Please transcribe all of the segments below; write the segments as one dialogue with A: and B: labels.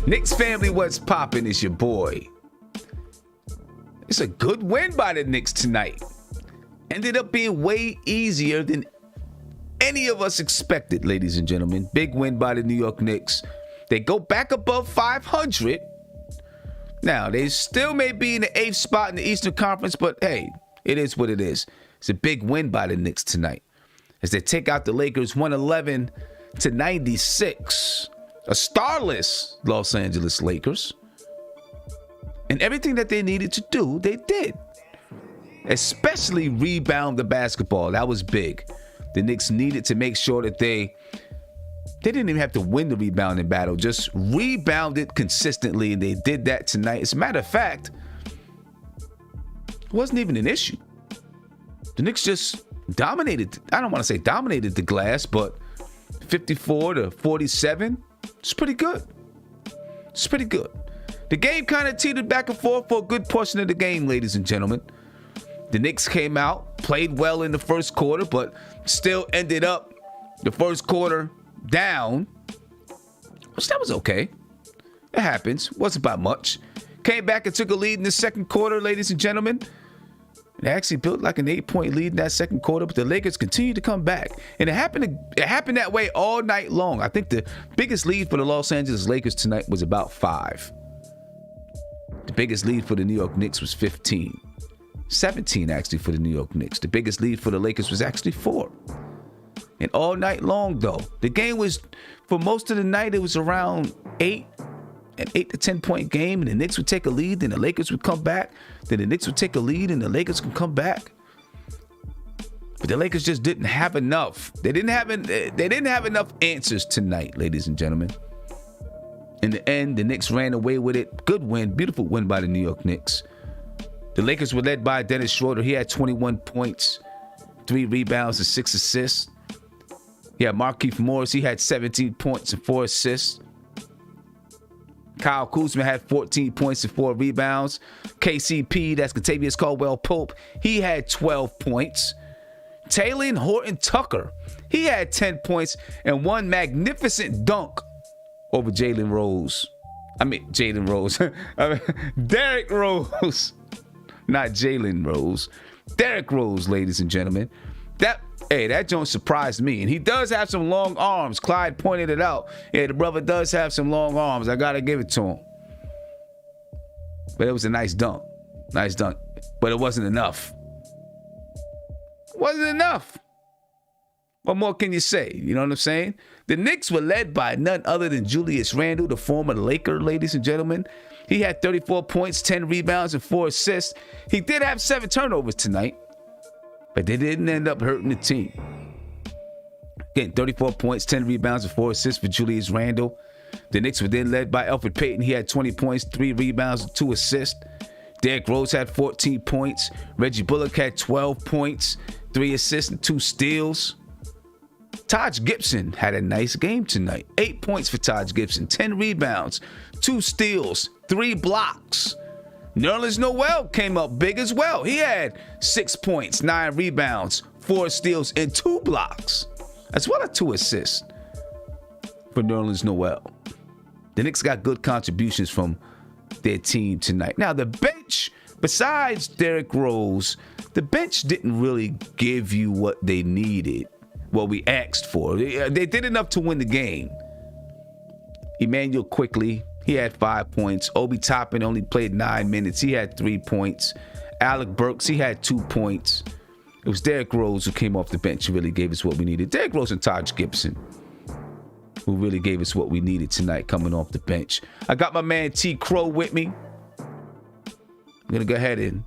A: Knicks family, what's poppin'? Is your boy. It's a good win by the Knicks tonight. Ended up being way easier than any of us expected, ladies and gentlemen. Big win by the New York Knicks. They go back above 500. Now, they still may be in the 8th spot in the Eastern Conference, but hey, it is what it is. It's a big win by the Knicks tonight as they take out the Lakers 111-96. A starless Los Angeles Lakers. And everything that they needed to do, they did. Especially rebound the basketball. That was big. The Knicks needed to make sure that they didn't even have to win the rebounding battle. Just rebounded consistently, and they did that tonight. As a matter of fact, it wasn't even an issue. The Knicks just dominated. I don't want to say dominated the glass, but 54-47. It's pretty good. It's pretty good. The game kind of teetered back and forth for a good portion of the game, ladies and gentlemen. The Knicks came out, played well in the first quarter, but still ended up the first quarter down, which that was okay. It happens. Wasn't by much. Came back and took a lead in the second quarter, ladies and gentlemen. They actually built like an 8-point lead in that second quarter, but the Lakers continued to come back. And it happened that way all night long. I think the biggest lead for the Los Angeles Lakers tonight was about 5. The biggest lead for the New York Knicks was 15. 17 actually for the New York Knicks. The biggest lead for the Lakers was actually 4. And all night long, though, the game was, for most of the night, it was around 8. An 8 to 10 point game, and the Knicks would take a lead, then the Lakers would come back, then the Knicks would take a lead, and the Lakers could come back. But the Lakers just didn't have enough. They didn't have enough answers tonight, ladies and gentlemen. In the end, the Knicks ran away with it. Good win, beautiful win by the New York Knicks. The Lakers were led by Dennis Schroeder. He had 21 points, 3 rebounds, and 6 assists. Yeah, Markieff Morris, he had 17 points and 4 assists. Kyle Kuzma had 14 points and 4 rebounds. KCP, that's Kentavious Caldwell-Pope, he had 12 points. Talen Horton-Tucker, he had 10 points and 1 magnificent dunk over Derrick Rose. Derrick Rose. Not Jalen Rose. Derrick Rose, ladies and gentlemen. That joint surprised me. And he does have some long arms. Clyde pointed it out. Yeah, the brother does have some long arms. I got to give it to him. But it was a nice dunk. Nice dunk. But it wasn't enough. It wasn't enough. What more can you say? You know what I'm saying? The Knicks were led by none other than Julius Randle, the former Laker, ladies and gentlemen. He had 34 points, 10 rebounds, and 4 assists. He did have 7 turnovers tonight, but they didn't end up hurting the team. Again, 34 points, 10 rebounds, and 4 assists for Julius Randle. The Knicks were then led by Elfrid Payton. He had 20 points, 3 rebounds, and 2 assists. Derrick Rose had 14 points. Reggie Bullock had 12 points, 3 assists, and 2 steals. Taj Gibson had a nice game tonight. 8 points for Taj Gibson, 10 rebounds, 2 steals, 3 blocks. Nerlens Noel came up big as well. He had 6 points, 9 rebounds, 4 steals, and 2 blocks, as well as 2 assists for Nerlens Noel. The Knicks got good contributions from their team tonight. Now, the bench, besides Derrick Rose, the bench didn't really give you what they needed, what we asked for. They did enough to win the game. Emmanuel Quickley, he had 5 points. Obi Toppin only played 9 minutes. He had 3 points. Alec Burks, he had 2 points. It was Derrick Rose who came off the bench who really gave us what we needed. Derrick Rose and Taj Gibson, who really gave us what we needed tonight coming off the bench. I got my man T. Crow with me. I'm going to go ahead and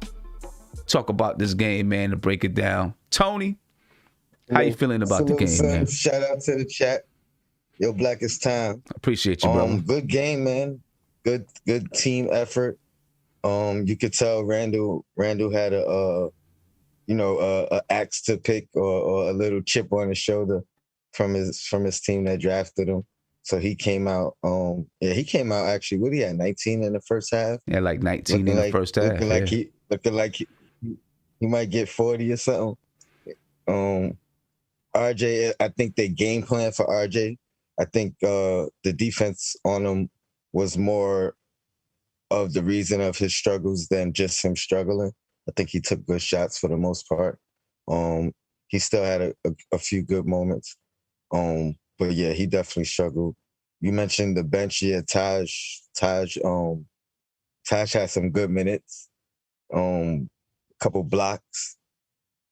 A: talk about this game, man, to break it down. Tony, how you feeling about the game, man?
B: Shout out to the chat. Yo, Black, it's time.
A: I appreciate you, brother.
B: Good game, man. Good team effort. You could tell Randle had a axe to pick or a little chip on his shoulder from his team that drafted him. So he came out. He came out actually. What he had, 19 in the first half.
A: Yeah, like 19 in the first half.
B: Looking like he might get 40 or something. RJ, I think they game plan for RJ. I think the defense on him was more of the reason of his struggles than just him struggling. I think he took good shots for the most part. He still had a few good moments. But yeah, he definitely struggled. You mentioned the bench. Yeah, Taj had some good minutes. Couple blocks,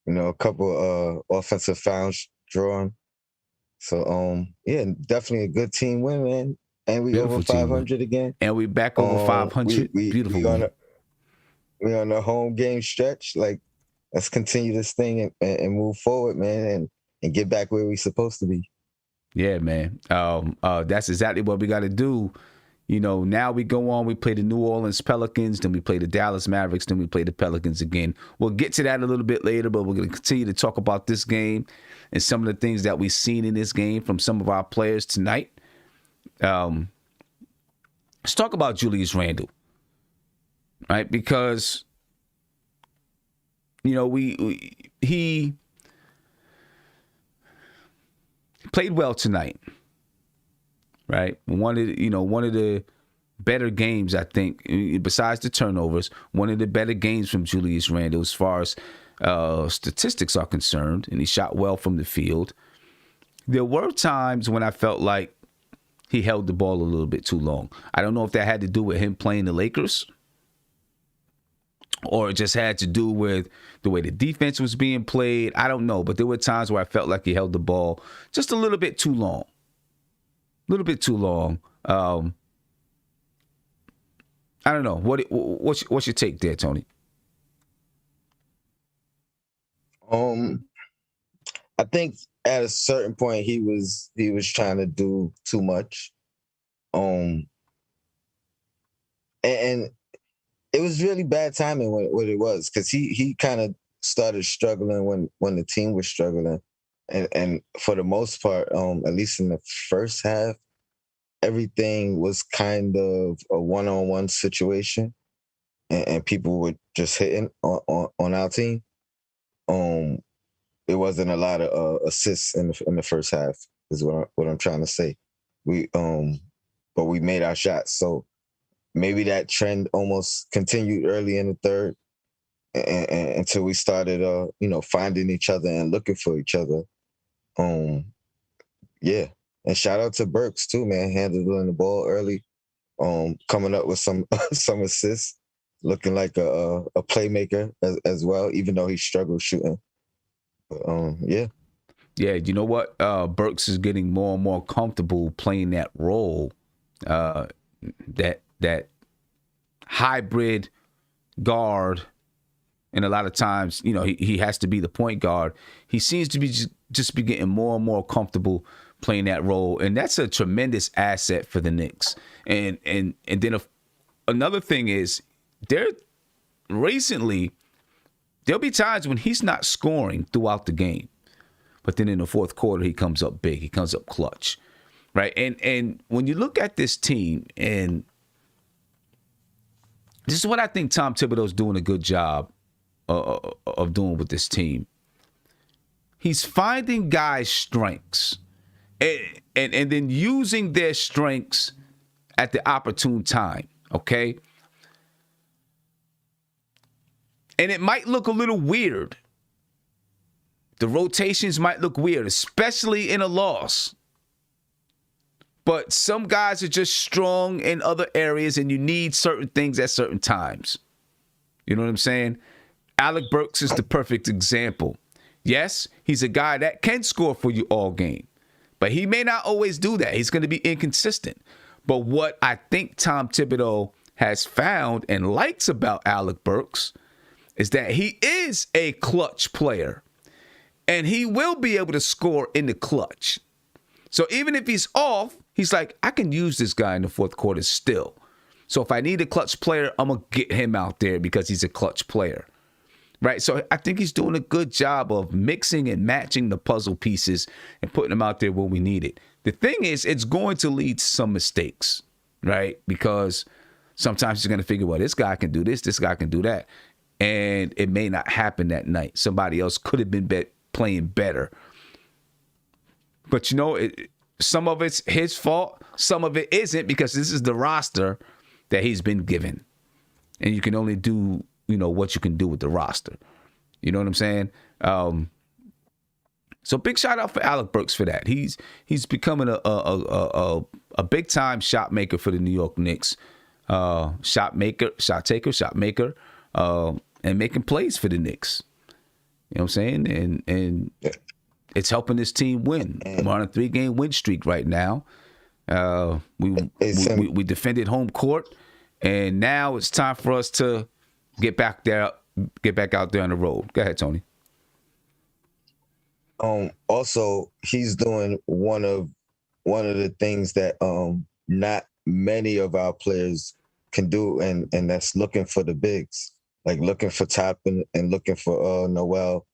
B: a couple offensive fouls drawn. So yeah, definitely a good team win, man. And we
A: Beautiful
B: over 500 again.
A: And we back over 500. Beautiful win.
B: We on the home game stretch. Like, let's continue this thing and move forward, man, and get back where we're supposed to be.
A: Yeah, man. That's exactly what we got to do. Now we go on, we play the New Orleans Pelicans, then we play the Dallas Mavericks, then we play the Pelicans again. We'll get to that a little bit later, but we're going to continue to talk about this game and some of the things that we've seen in this game from some of our players tonight. Let's talk about Julius Randle, right? Because, he played well tonight. Right, one of the better games, I think, besides the turnovers, one of the better games from Julius Randle as far as statistics are concerned, and he shot well from the field. There were times when I felt like he held the ball a little bit too long. I don't know if that had to do with him playing the Lakers, or it just had to do with the way the defense was being played. I don't know, but there were times where I felt like he held the ball just a little bit too long. A little bit too long. I don't know. What's your take there, Tony?
B: I think at a certain point he was trying to do too much. And it was really bad timing when it was, because he kind of started struggling when the team was struggling. And for the most part, at least in the first half, everything was kind of a one-on-one situation, and people were just hitting on our team. It wasn't a lot of assists in the first half, is what I'm trying to say. But we made our shots, so maybe that trend almost continued early in the third, and until we started, finding each other and looking for each other. Yeah. And shout out to Burks too, man, handling the ball early, coming up with some assists, looking like a playmaker as well, even though he struggled shooting. But, yeah.
A: Yeah, you know what? Burks is getting more and more comfortable playing that role, that hybrid guard. And a lot of times, he has to be the point guard. He seems to be just be getting more and more comfortable playing that role, and that's a tremendous asset for the Knicks. And then another thing is, there'll be times when he's not scoring throughout the game, but then in the fourth quarter he comes up big, he comes up clutch, right? And when you look at this team, and this is what I think Tom Thibodeau's doing a good job of doing with this team. He's finding guys' strengths. And then using their strengths at the opportune time, okay? And it might look a little weird. The rotations might look weird, especially in a loss. But some guys are just strong in other areas, and you need certain things at certain times. You know what I'm saying? Alec Burks is the perfect example. Yes, he's a guy that can score for you all game. But he may not always do that. He's going to be inconsistent. But what I think Tom Thibodeau has found and likes about Alec Burks is that he is a clutch player. And he will be able to score in the clutch. So even if he's off, he's like, I can use this guy in the fourth quarter still. So if I need a clutch player, I'm going to get him out there because he's a clutch player. Right, so I think he's doing a good job of mixing and matching the puzzle pieces and putting them out there where we need it. The thing is, it's going to lead to some mistakes, right? Because sometimes you're going to figure, well, this guy can do this guy can do that. And it may not happen that night. Somebody else could have been playing better. But, some of it's his fault. some of it isn't because this is the roster that he's been given. And you can only do, what you can do with the roster. You know what I'm saying? So big shout out for Alec Burks for that. He's becoming a big time shot maker for the New York Knicks. Shot taker, and making plays for the Knicks. You know what I'm saying? And it's helping this team win. We're on a 3-game win streak right now. We defended home court, and now it's time for us to get back out there on the road. Go ahead, Tony.
B: Also, he's doing one of the things that not many of our players can do, and that's looking for the bigs, like looking for Toppin and looking for Noel,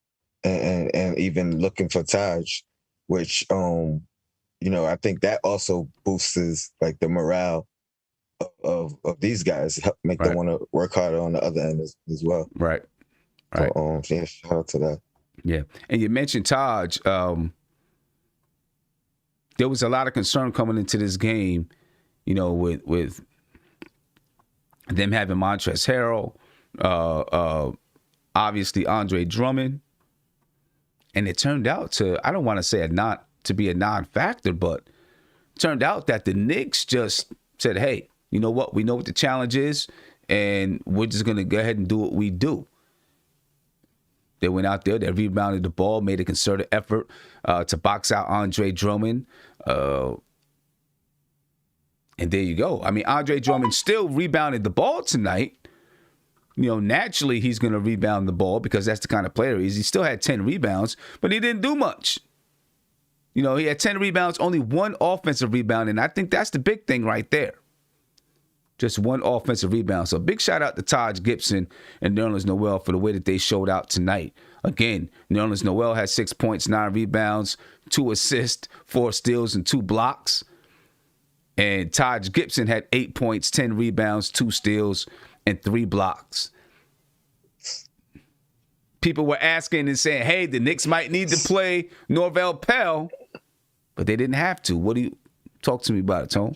B: and even looking for Taj, which I think that also boosts like the morale of these guys, help make them want to work harder on the other end as well.
A: Right.
B: So, yeah, shout out to that.
A: Yeah, and you mentioned Taj. There was a lot of concern coming into this game, with them having Montrezl Harrell, obviously Andre Drummond, and it turned out I don't want to say to be a non-factor, but it turned out that the Knicks just said, hey, you know what? We know what the challenge is, and we're just going to go ahead and do what we do. They went out there, they rebounded the ball, made a concerted effort to box out Andre Drummond. And there you go. I mean, Andre Drummond still rebounded the ball tonight. Naturally, he's going to rebound the ball because that's the kind of player he is. He still had 10 rebounds, but he didn't do much. He had 10 rebounds, only one offensive rebound, and I think that's the big thing right there. Just one offensive rebound. So big shout out to Taj Gibson and Nerlens Noel for the way that they showed out tonight. Again, Nerlens Noel had 6 points, 9 rebounds, 2 assists, 4 steals, and 2 blocks. And Taj Gibson had 8 points, 10 rebounds, 2 steals, and 3 blocks. People were asking and saying, hey, the Knicks might need to play Norvel Pelle, but they didn't have to. What do you talk to me about it, Tone?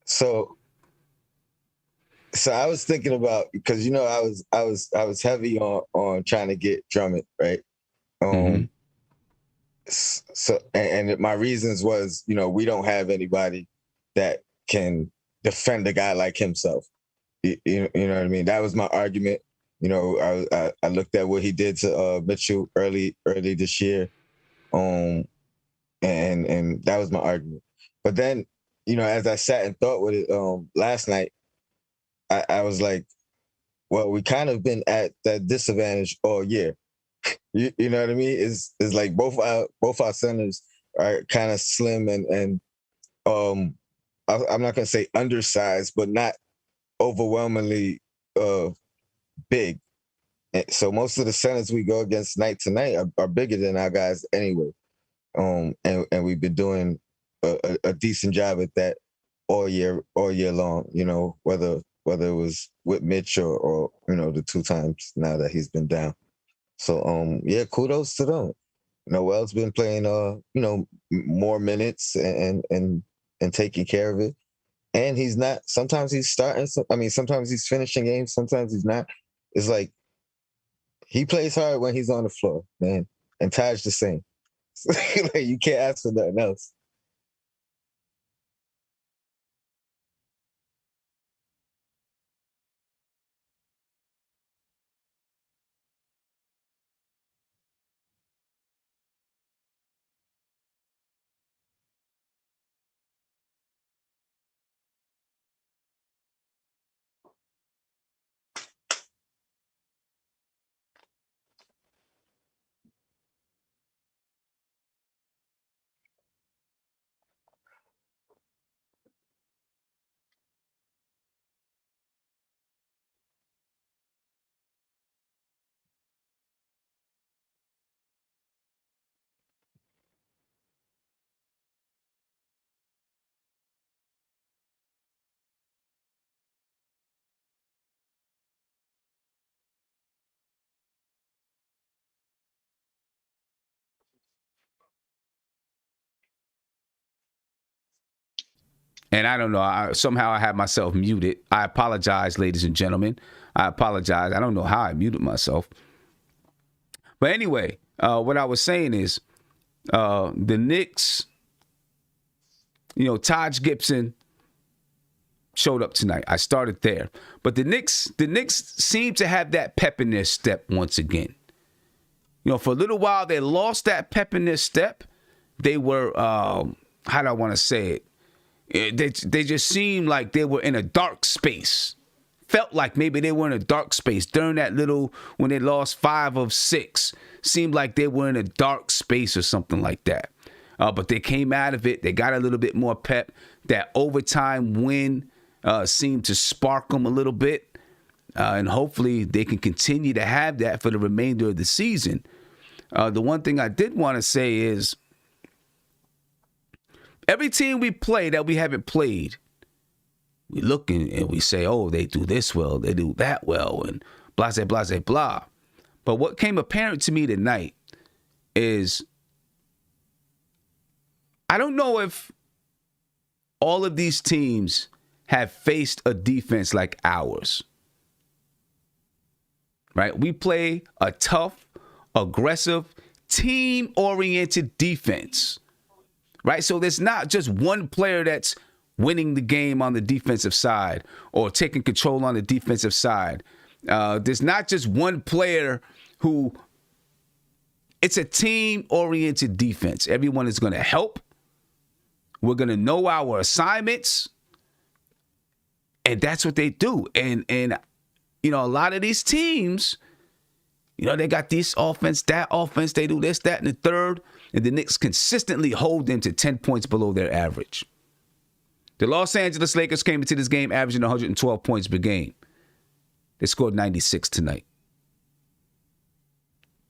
B: So I was thinking about, because I was heavy on trying to get Drummond, right? So and my reasons was, we don't have anybody that can defend a guy like himself. You know what I mean? That was my argument. I looked at what he did to Mitchell early this year, and that was my argument. But then, as I sat and thought with it last night, I was like, well, we kind of been at that disadvantage all year. You know what I mean? It's like both our centers are kind of slim and I'm not gonna say undersized, but not overwhelmingly big. And so most of the centers we go against night to night are bigger than our guys anyway. And we've been doing a decent job at that all year long, whether it was with Mitch or the 2 times now that he's been down. So yeah, kudos to them. Noel's been playing more minutes and taking care of it. And he's not, sometimes he's starting, sometimes he's finishing games, sometimes he's not. It's like he plays hard when he's on the floor, man. And Taj the same. Like, you can't ask for nothing else.
A: And I don't know. Somehow I had myself muted. I apologize, ladies and gentlemen. I apologize. I don't know how I muted myself. But anyway, what I was saying is the Knicks, Taj Gibson showed up tonight. I started there. But the Knicks seem to have that pep in their step once again. For a little while, they lost that pep in their step. They were, how do I want to say it? They just seemed like they were in a dark space. Felt like maybe they were in a dark space during that when they lost 5 of 6. Seemed like they were in a dark space or something like that. But they came out of it. They got a little bit more pep. That overtime win seemed to spark them a little bit. And hopefully they can continue to have that for the remainder of the season. The one thing I did want to say is every team we play that we haven't played, we look and we say, oh, they do this well, they do that well, and blah, blah, blah, blah. But what came apparent to me tonight is I don't know if all of these teams have faced a defense like ours. Right? We play a tough, aggressive, team-oriented defense. Right? So there's not just one player that's winning the game on the defensive side or taking control on the defensive side. There's not just one player who, it's a team-oriented defense. Everyone is going to help. We're going to know our assignments. And that's what they do. And a lot of these teams, they got this offense, that offense, they do this, that, and the third. And the Knicks consistently hold them to 10 points below their average. The Los Angeles Lakers came into this game averaging 112 points per game. They scored 96 tonight.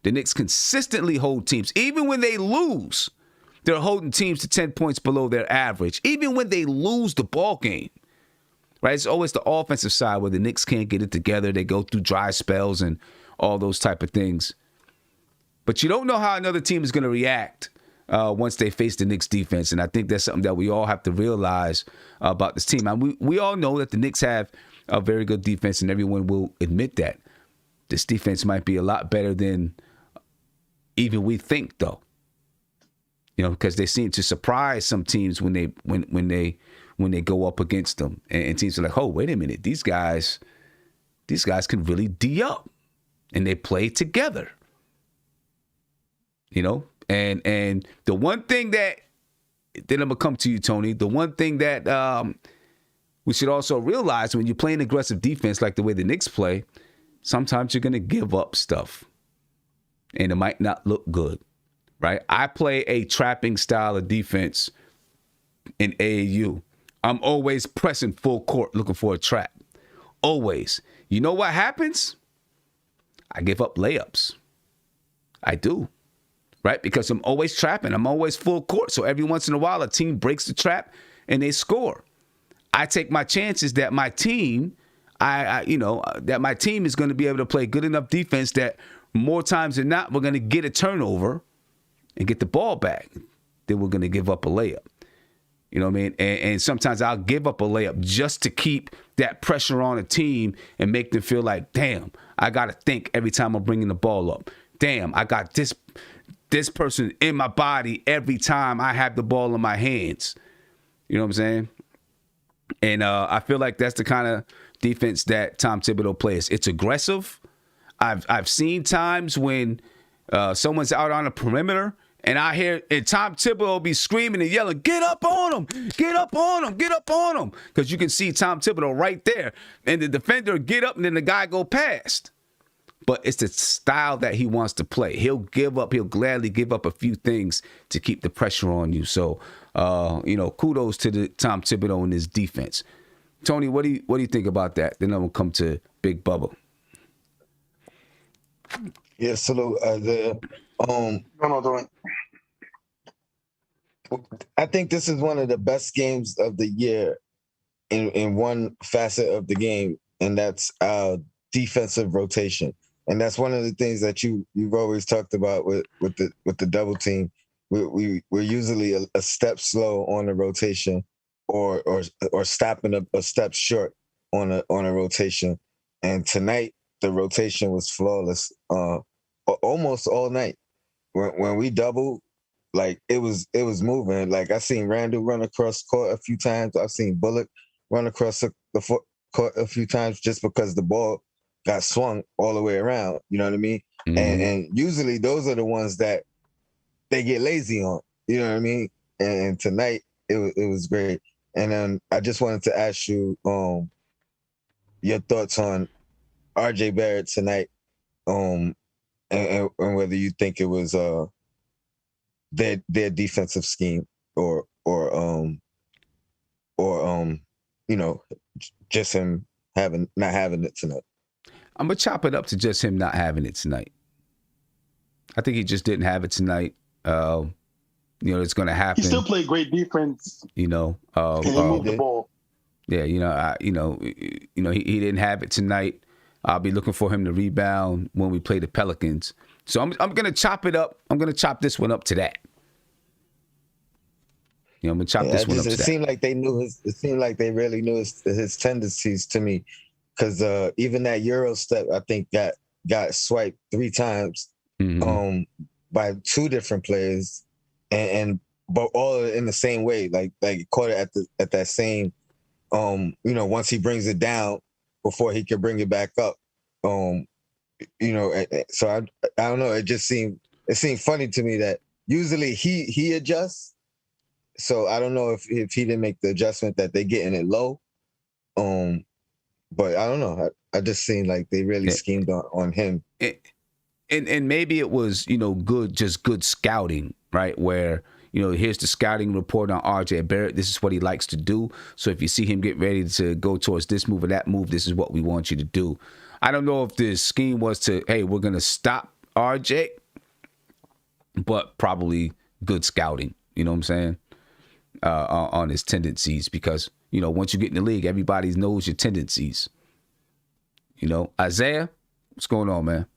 A: The Knicks consistently hold teams. Even when they lose, they're holding teams to 10 points below their average. Even when they lose the ball game. Right? It's always the offensive side where the Knicks can't get it together. They go through dry spells and all those type of things. But you don't know how another team is going to react once they face the Knicks defense. And I think that's something that we all have to realize about this team. And we all know that the Knicks have a very good defense, and everyone will admit that. This defense might be a lot better than even we think, though. Because they seem to surprise some teams when they go up against them. And teams are like, oh, wait a minute, these guys can really D up. And they play together. And the one thing that, then I'm going to come to you, Tony, the one thing that we should also realize when you're playing aggressive defense like the way the Knicks play, sometimes you're going to give up stuff. And it might not look good, right? I play a trapping style of defense in AAU. I'm always pressing full court looking for a trap. Always. You know what happens? I give up layups. I do. Right? Because I'm always trapping. I'm always full court. So every once in a while, a team breaks the trap and they score. I take my chances that my team, that my team is going to be able to play good enough defense that more times than not, we're going to get a turnover and get the ball back. Then we're going to give up a layup. You know what I mean? And sometimes I'll give up a layup just to keep that pressure on a team and make them feel like, damn, I got to think every time I'm bringing the ball up. Damn, I got this person in my body every time I have the ball in my hands. You know what I'm saying? And I feel like that's the kind of defense that Tom Thibodeau plays. It's aggressive. I've seen times when someone's out on the perimeter and I hear Tom Thibodeau be screaming and yelling, get up on him, get up on him, get up on him. Because you can see Tom Thibodeau right there. And the defender get up and then the guy go past. But it's the style that he wants to play. He'll gladly give up a few things to keep the pressure on you. So, kudos to Tom Thibodeau and his defense. Tony, what do you think about that? Then I'm gonna come to Big Bubba.
B: Yeah, salute. I think this is one of the best games of the year in one facet of the game, and that's defensive rotation. And that's one of the things that you've always talked about with the double team. We're usually a step slow on the rotation, or stopping a step short on a rotation. And tonight the rotation was flawless, almost all night. When we doubled, like it was moving. Like I seen Randle run across court a few times. I've seen Bullock run across the court a few times just because the ball got swung all the way around. You know what I mean?
A: Mm-hmm.
B: And usually those are the ones that they get lazy on. You know what I mean? And tonight it was great. And then I just wanted to ask you your thoughts on RJ Barrett tonight, and whether you think it was their defensive scheme or you know, just him not having it tonight.
A: I'm gonna chop it up to just him not having it tonight. I think he just didn't have it tonight. You know, it's gonna happen.
C: He still played great defense.
A: You know,
C: and he moved the ball.
A: Yeah, you know, he didn't have it tonight. I'll be looking for him to rebound when we play the Pelicans. So I'm gonna chop it up. I'm gonna chop this one up to that. You know, I'm gonna chop this one up to that.
B: It seemed like they knew his. It seemed like they really knew his tendencies to me, because even that Euro step, I think got swiped 3 times, by 2 different players, but all in the same way. Like caught it at that same, you know, once he brings it down before he can bring it back up. You know, so I don't know. It seemed funny to me that usually he adjusts. So I don't know if he didn't make the adjustment that they getting it low. But I don't know. I just seen like they really schemed on him.
A: And maybe it was, you know, good scouting, right? Where, you know, here's the scouting report on RJ Barrett. This is what he likes to do. So if you see him get ready to go towards this move or that move, this is what we want you to do. I don't know if the scheme was to, hey, we're going to stop RJ, but probably good scouting, you know what I'm saying, on his tendencies, because, you know, once you get in the league, everybody knows your tendencies. You know, Isaiah, what's going on, man?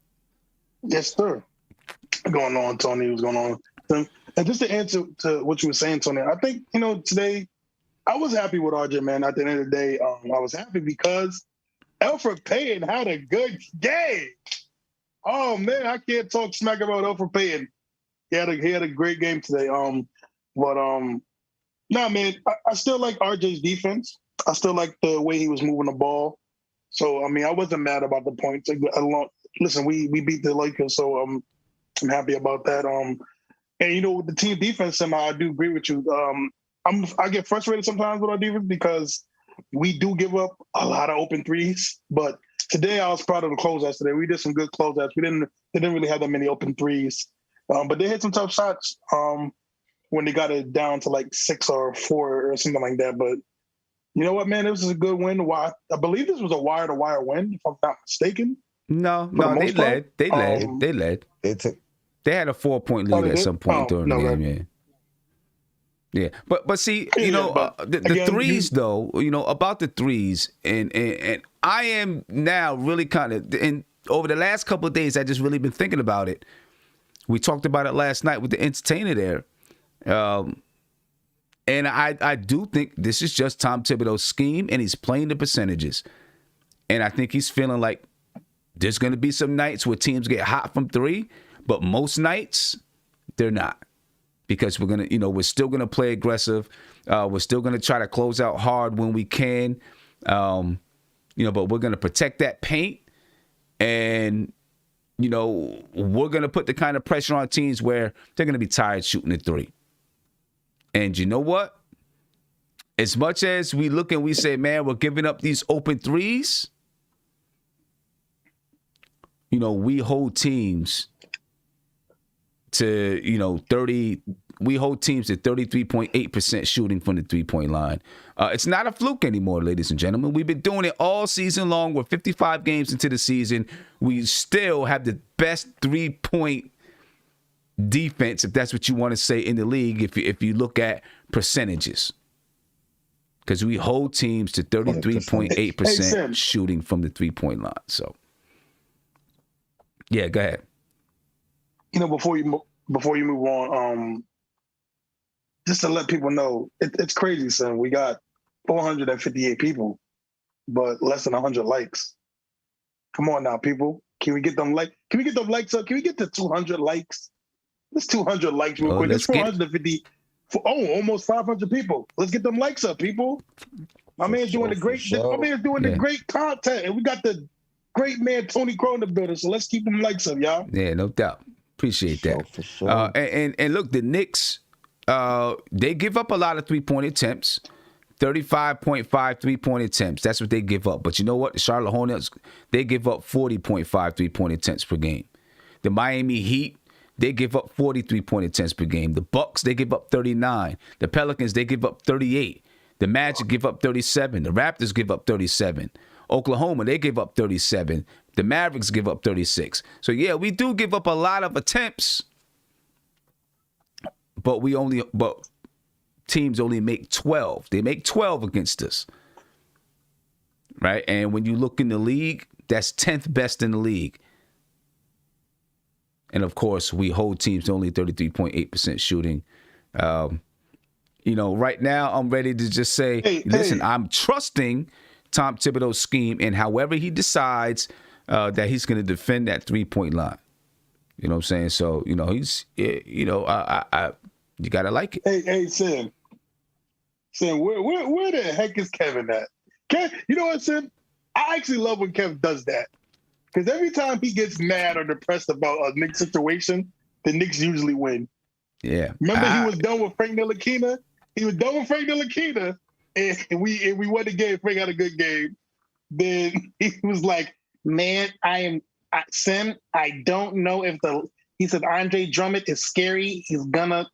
C: Yes, sir. What's going on, Tony? What's going on? And just to answer to what you were saying, Tony, I think, you know, today I was happy with RJ, man. At the end of the day, I was happy because Elfrid Payton had a good game. Oh, man, I can't talk smack about Elfrid Payton. He had a great game today. Nah, man, I still like RJ's defense. I still like the way he was moving the ball. So, I mean, I wasn't mad about the points. Listen, we beat the Lakers, so I'm happy about that. And, you know, with the team defense, somehow I do agree with you. I get frustrated sometimes with our defense because we do give up a lot of open threes. But today I was proud of the closeouts today. We did some good closeouts. They didn't really have that many open threes. But they hit some tough shots when they got it down to like 6 or 4 or something like that. But you know what, man? This is a good win. I believe this was a wire-to-wire win, if I'm not mistaken.
A: No, they led. They led. They had a 4-point lead at some point during the game. Yeah, but see, you know, the threes though, you know, about the threes, and I am now really kind of, and over the last couple of days, I just really been thinking about it. We talked about it last night with the entertainer there. And I do think this is just Tom Thibodeau's scheme, and he's playing the percentages. And I think he's feeling like there's going to be some nights where teams get hot from 3, but most nights they're not, because we're still going to play aggressive. We're still going to try to close out hard when we can, but we're going to protect that paint, and we're going to put the kind of pressure on teams where they're going to be tired shooting the 3. And you know what? As much as we look and we say, man, we're giving up these open threes, we hold teams to, 30. We hold teams to 33.8% shooting from the 3-point line. It's not a fluke anymore, ladies and gentlemen. We've been doing it all season long. We're 55 games into the season. We still have the best 3-point defense, if that's what you want to say, in the league, if you look at percentages. Because we hold teams to 33.8% shooting from the 3-point line. So, yeah, go ahead.
C: Before you move on, just to let people know, it's crazy, son. We got 458 people, but less than 100 likes. Come on now, people. Can we get them Can we get them likes up? Can we get to 200 likes? Let's 200 likes real quick. It's 450. Almost 500 people. Let's get them likes up, people. My man's doing the great content, and we got the great man Tony Crow in the building. So let's keep them likes up, y'all.
A: Yeah, no doubt. Appreciate that.
B: For sure.
A: And look, the Knicks, they give up a lot of 3-point attempts. 35.5 3-point attempts. That's what they give up. But you know what? The Charlotte Hornets, they give up 40.5 3-point attempts per game. The Miami Heat, they give up 43-point attempts per game. The Bucks, they give up 39. The Pelicans, they give up 38. The Magic give up 37. The Raptors give up 37. Oklahoma, they give up 37. The Mavericks give up 36. So, yeah, we do give up a lot of attempts. But teams only make 12. They make 12 against us. Right? And when you look in the league, that's 10th best in the league. And, of course, we hold teams to only 33.8% shooting. Right now I'm ready to just say, listen, I'm trusting Tom Thibodeau's scheme, and however he decides that he's going to defend that 3-point line. You know what I'm saying? So, he's, you got to like it.
C: Hey, Sam, where the heck is Kevin at? You know what, Sam? I actually love when Kevin does that. Because every time he gets mad or depressed about a Knicks situation, the Knicks usually win.
A: Yeah.
C: Remember he was done with Frank Ntilikina? He was done with Frank Ntilikina, and we won the game. Frank had a good game. Then he was like, man, Sam, I don't know if he said Andre Drummond is scary. He's gonna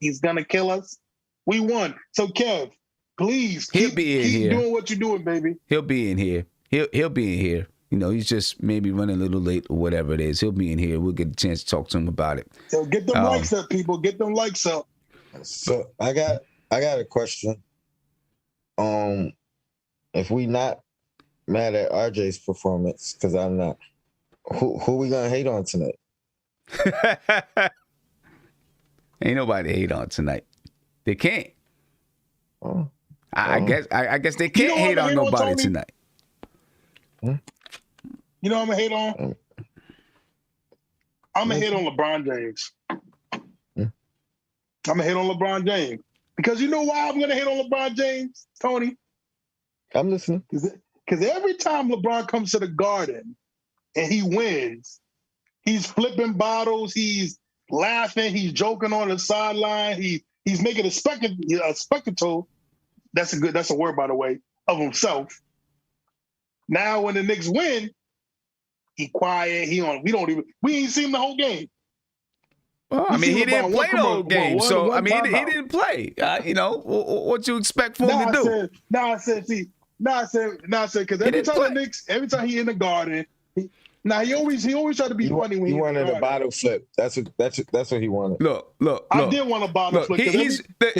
C: kill us. We won. So Kev, please keep doing what you're doing, baby.
A: He'll be in here. He'll be in here. He's just maybe running a little late or whatever it is. He'll be in here. We'll get a chance to talk to him about it.
C: So get them likes up, people. Get them likes up.
B: So I got a question. If we not mad at RJ's performance, because I'm not, who we gonna hate on tonight?
A: Ain't nobody to hate on tonight. They can't. I guess they can't hate on nobody tonight.
C: You know what I'm gonna hate on? I'm gonna hate on LeBron James. I'm gonna hate on LeBron James. Because you know why I'm gonna hate on LeBron James, Tony?
B: I'm listening.
C: Because every time LeBron comes to the Garden and he wins, he's flipping bottles, he's laughing, he's joking on the sideline, he's making a spectacle. That's a word, by the way, of himself. Now when the Knicks win, he quiet. We ain't seen him the whole game.
A: Well, I mean, he didn't play the whole game, so I mean, he didn't play. What you expect for him to do?
C: I said, because every time he in the Garden, he always tried to be funny when he
B: wanted a bottle flip. That's what he wanted.
A: Look.
C: I did want a bottle flip.
A: But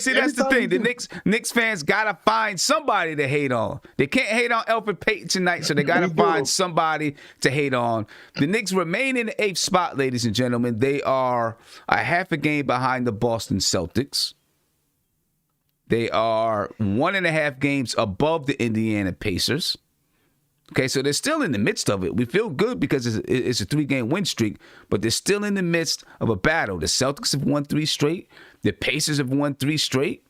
A: see, that's the thing. The Knicks fans gotta find somebody to hate on. They can't hate on Elfrid Payton tonight, so they gotta find somebody to hate on. The Knicks remain in the 8th spot, ladies and gentlemen. They are a half a game behind the Boston Celtics. They are 1.5 games above the Indiana Pacers. Okay, so they're still in the midst of it. We feel good because it's a 3-game win streak, but they're still in the midst of a battle. The Celtics have won 3 straight. The Pacers have won 3 straight.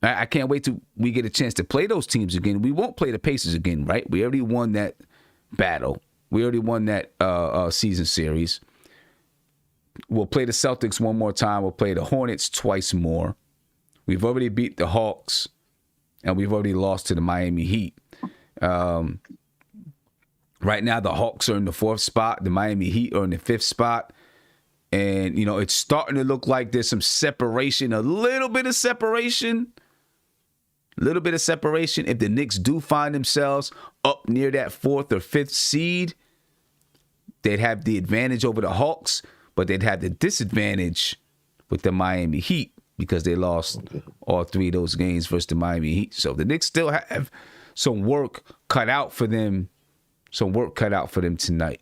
A: I can't wait till we get a chance to play those teams again. We won't play the Pacers again, right? We already won that battle. We already won that season series. We'll play the Celtics one more time. We'll play the Hornets twice more. We've already beat the Hawks, and we've already lost to the Miami Heat. Right now, the Hawks are in the 4th spot. The Miami Heat are in the 5th spot. And, it's starting to look like there's some separation, a little bit of separation. If the Knicks do find themselves up near that 4th or 5th seed, they'd have the advantage over the Hawks, but they'd have the disadvantage with the Miami Heat because they lost all 3 of those games versus the Miami Heat. So the Knicks still have some work cut out for them. Tonight.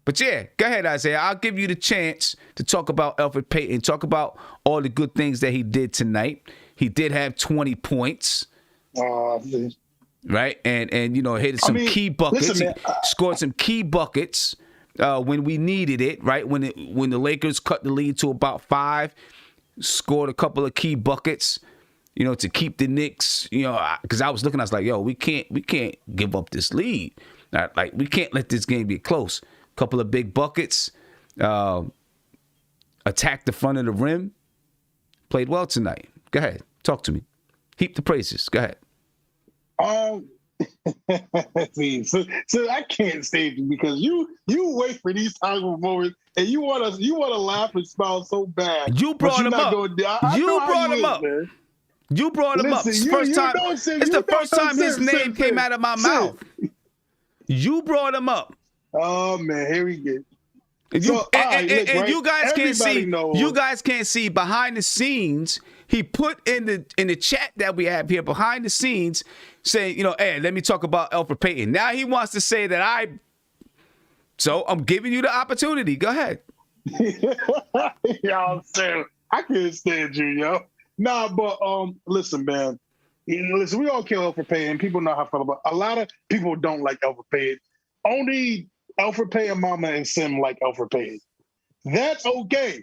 A: But yeah, go ahead, Isaiah. I'll give you the chance to talk about Elfrid Payton, talk about all the good things that he did tonight. He did have 20 points. Right? And hit some key buckets.
C: Listen, man,
A: scored some key buckets when we needed it, right? When the Lakers cut the lead to about 5, scored a couple of key buckets, to keep the Knicks, because I was looking, I was like, yo, we can't give up this lead. Like, we can't let this game get close. Couple of big buckets, attacked the front of the rim, played well tonight. Go ahead, talk to me. Heap the praises. Go ahead.
C: So I can't stage you because you wait for these type of moments and you wanna laugh and smile so bad.
A: You brought him up. You brought him up. You brought him up. It's the first time his name came out of my mouth. You brought him up.
C: Oh man, here we go.
A: And you guys can't see. You guys can't see behind the scenes. He put in the chat that we have here behind the scenes, saying, hey, let me talk about Elfrid Payton. Now he wants to say that So I'm giving you the opportunity. Go ahead.
C: Y'all saying I can't stand you, yo. Nah, but listen, man. Listen, we all kill Elfrid Payton. People know how I feel about. A lot of people don't like Elfrid Payton. Only Elfrid Payton mama and Sim like Elfrid Payton. That's okay.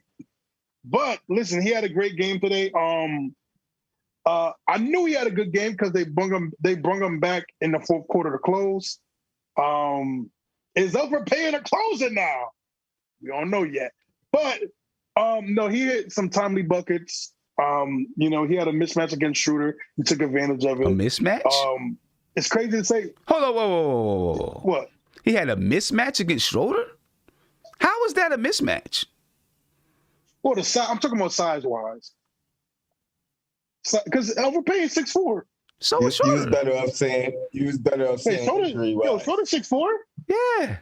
C: But listen, he had a great game today. I knew he had a good game because they brung him back in the fourth quarter to close. Is Elfrid Payton a closer now? We don't know yet. But no, he hit some timely buckets. He had a mismatch against Schroeder. He took advantage of it.
A: A mismatch?
C: It's crazy to say.
A: Hold on, whoa.
C: What?
A: He had a mismatch against Schroeder? How is that a mismatch?
C: Well, I'm talking about size-wise. Because Elfrid Payton 6'4".
A: So is Schroeder.
B: You was better off saying
C: Schroeder 6'4"?
A: Yeah.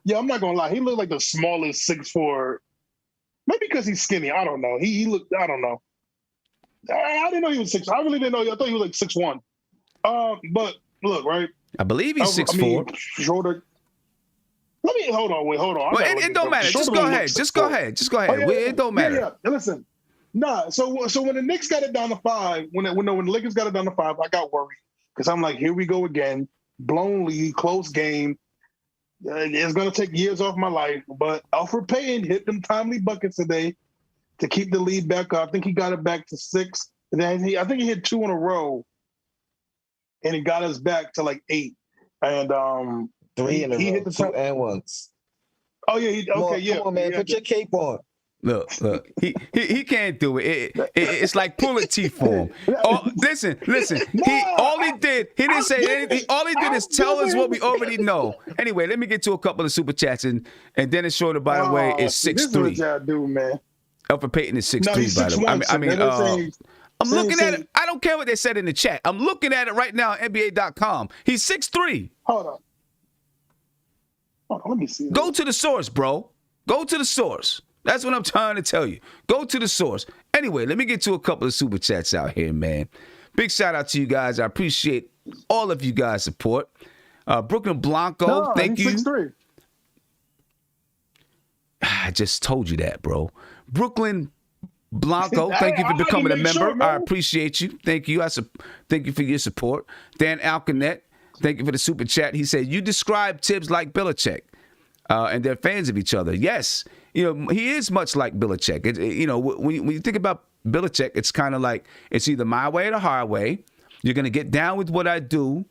C: Yeah, I'm not going to lie. He looked like the smallest 6'4". Maybe because he's skinny. I don't know. He looked, I don't know. I didn't know he was 6'4". I really didn't know. I thought he was like 6'1". But look, right?
A: I believe he's 6'4".
C: Schroeder. Hold on.
A: Well, it don't matter. Just go ahead. Oh, yeah, it don't matter.
C: Yeah. Listen. Nah. So when the Knicks got it down to 5, when the Lakers got it down to 5, I got worried because I'm like, here we go again. Blown lead, close game. It's gonna take years off my life. But Elfrid Payton hit them timely buckets today to keep the lead back up. I think he got it back to 6. And then I think he hit 2 in a row, and it got us back to like 8. And
B: 3 in a row, hit the 2 and once.
C: Oh yeah, come on, man, put your cape on.
A: Look, he can't do it. It's like pulling teeth for him. Oh, listen. He didn't say anything. All he did is tell us what we already know. Anyway, let me get to a couple of super chats, and Dennis Schroeder, by the way, is 6'3".
C: This is what y'all do, man.
A: Elfrid Payton is 6'3", by the way. I'm looking at it. I don't care what they said in the chat. I'm looking at it right now on NBA.com. He's 6'3".
C: Hold on, let me see.
A: Go to the source, bro. Go to the source. That's what I'm trying to tell you. Go to the source. Anyway, let me get to a couple of super chats out here, man. Big shout out to you guys. I appreciate all of you guys' support. Brooklyn Blanco, thank you.
C: 6'3".
A: I just told you that, bro. Brooklyn Blanco, thank you for becoming a member. I appreciate you. Thank you. Thank you for your support. Dan Alcanet, thank you for the super chat. He said, you describe Tibbs like Belichick, and they're fans of each other. Yes, he is much like Belichick. When you think about Belichick, it's kind of like it's either my way or the highway. You're going to get down with what I do,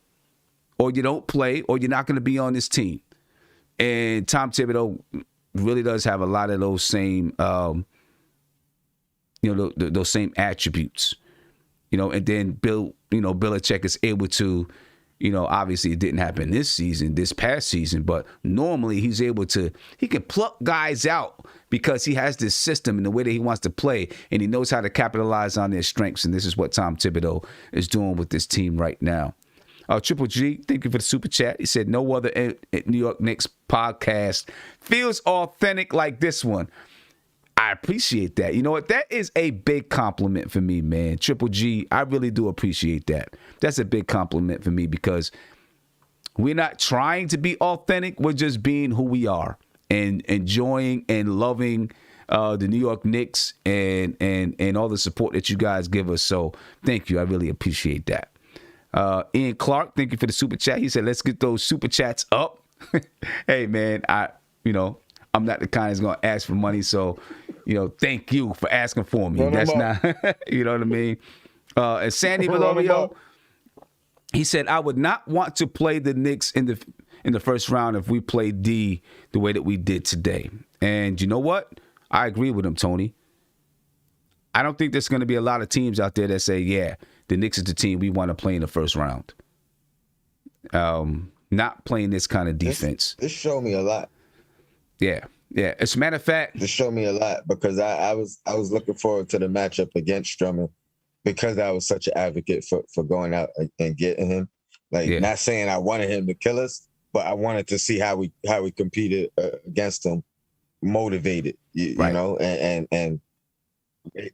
A: or you don't play, or you're not going to be on this team. And Tom Thibodeau really does have a lot of those same, those same attributes. And then Belichick is able to, obviously it didn't happen this past season, but normally he can pluck guys out because he has this system and the way that he wants to play, and he knows how to capitalize on their strengths. And this is what Tom Thibodeau is doing with this team right now. Triple G, thank you for the super chat. He said, no other New York Knicks podcast feels authentic like this one. I appreciate that. You know what? That is a big compliment for me, man. Triple G, I really do appreciate that. That's a big compliment for me because We're not trying to be authentic. We're just being who we are and enjoying and loving the New York Knicks and all the support that you guys give us. So thank you. I really appreciate that. Ian Clark, thank you for the super chat. He said, let's get those super chats up. Hey, man, I'm not the kind that's going to ask for money. So, thank you for asking for me. That's not, you know what I mean? And Sandy Valorio, he said, I would not want to play the Knicks in the first round if we played D the way that we did today. And you know what? I agree with him, Tony. I don't think there's going to be a lot of teams out there that say, yeah, the Knicks is the team we want to play in the first round. Not playing this kind of defense.
B: This showed me a lot.
A: Yeah. As a matter of fact,
B: this showed me a lot because I was looking forward to the matchup against Drummond because I was such an advocate for going out and getting him. Not saying I wanted him to kill us, but I wanted to see how we competed against him, motivated, you know, and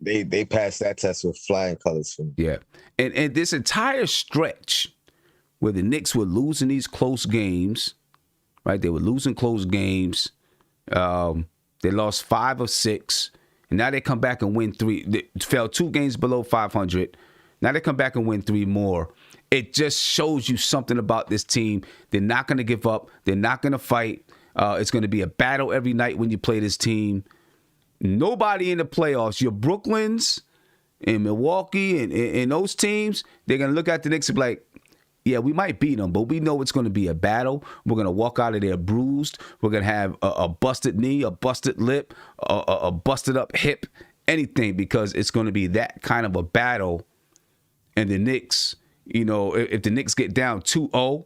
B: they passed that test with flying colors for me. Yeah,
A: and this entire stretch where the Knicks were losing these close games, right? They were losing close games. They lost 5 of 6, and now they come back and win 3. They fell 2 games below 500. Now they come back and win 3 more. It just shows you something about this team. They're not going to give up. They're not going to fight. It's going to be a battle every night when you play this team. Nobody in the playoffs, your Brooklyns and Milwaukee and those teams, they're going to look at the Knicks and be like, yeah, we might beat them, but we know it's going to be a battle. We're going to walk out of there bruised. We're going to have a busted knee, a busted lip, a busted up hip, anything, because it's going to be that kind of a battle. And the Knicks, if the Knicks get down 2-0,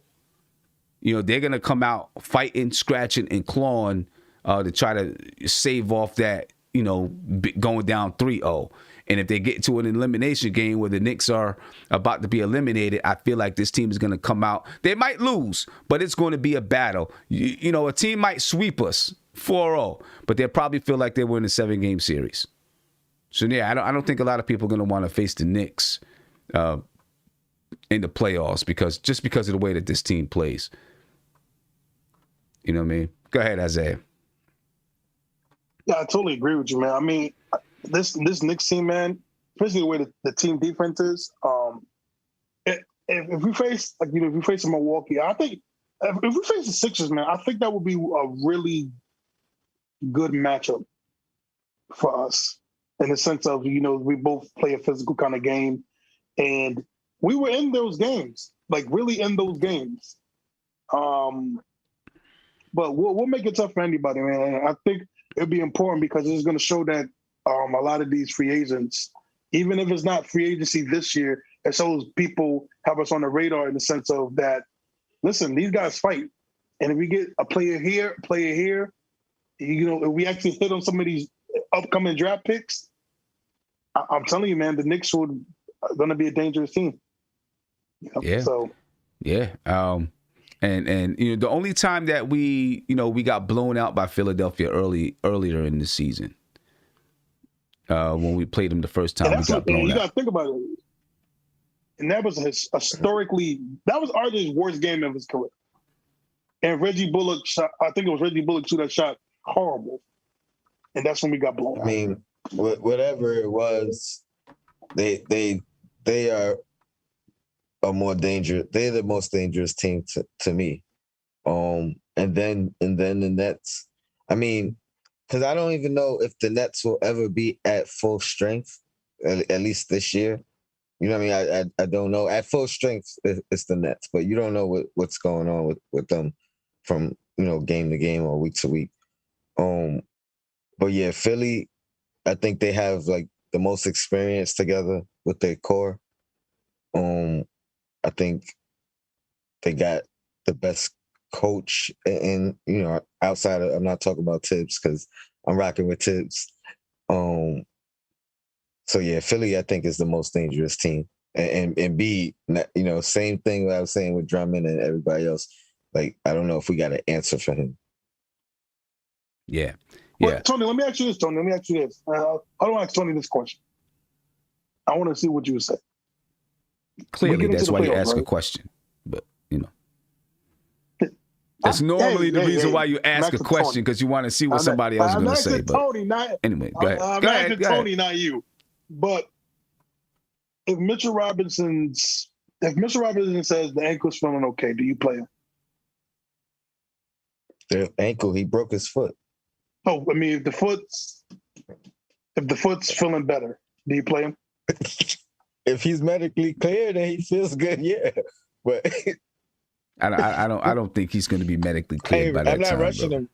A: they're going to come out fighting, scratching, and clawing to try to save off that, going down 3-0. And if they get to an elimination game where the Knicks are about to be eliminated, I feel like this team is going to come out. They might lose, but it's going to be a battle. A team might sweep us 4-0, but they'll probably feel like they were in a 7-game series. So, yeah, I don't think a lot of people are going to want to face the Knicks in the playoffs because of the way that this team plays. You know what I mean? Go ahead, Isaiah.
C: Yeah, I totally agree with you, man. I mean, this Knicks team, man, especially the way the team defense is. If we face if we face Milwaukee, I think if we face the Sixers, man, I think that would be a really good matchup for us in the sense of we both play a physical kind of game, and we were in those games, like really in those games. But we'll make it tough for anybody, man. And I think it'll be important because it's going to show that a lot of these free agents, even if it's not free agency this year, it shows people have us on the radar in the sense of that, listen, these guys fight. And if we get a player here, if we actually hit on some of these upcoming draft picks, I'm telling you, man, the Knicks are going to be a dangerous team.
A: Yeah.
C: So.
A: Yeah. And the only time that we got blown out by Philadelphia earlier in the season, when we played them the first time, we got blown out.
C: You got to think about it. And that was historically, that was RJ's worst game of his career. And Reggie Bullock shot, I think it was Reggie Bullock too, that shot horrible. And that's when we got blown out.
B: I mean, whatever it was, they are they're the most dangerous team to me. And then the Nets. I mean, because I don't even know if the Nets will ever be at full strength, at least this year. You know what I mean? I don't know. At full strength, it's the Nets, but you don't know what's going on with them from game to game or week to week. But yeah, Philly, I think they have like the most experience together with their core. I think they got the best coach and outside of, I'm not talking about Tibbs because I'm rocking with Tibbs. So yeah, Philly I think is the most dangerous team, and B, same thing that I was saying with Drummond and everybody else. Like I don't know if we got an answer for him.
A: Yeah.
C: Well, Tony, let me ask you this. I don't ask Tony this question. I want to see what you would say.
A: Clearly, that's why you ask a question. But That's normally the reason why you ask a
C: Tony.
A: question, because you want to see what somebody else is going to say. But
C: Tony,
A: anyway, go ahead.
C: I'm asking Tony, not you. But if Mitchell Robinson says the ankle's feeling okay, do you play him?
B: The ankle, he broke his foot.
C: Oh, I mean, if the foot's feeling better, do you play him?
B: If he's medically cleared and he feels good, yeah. But
A: I don't think he's going to be medically cleared by that time.
B: I'm not rushing him.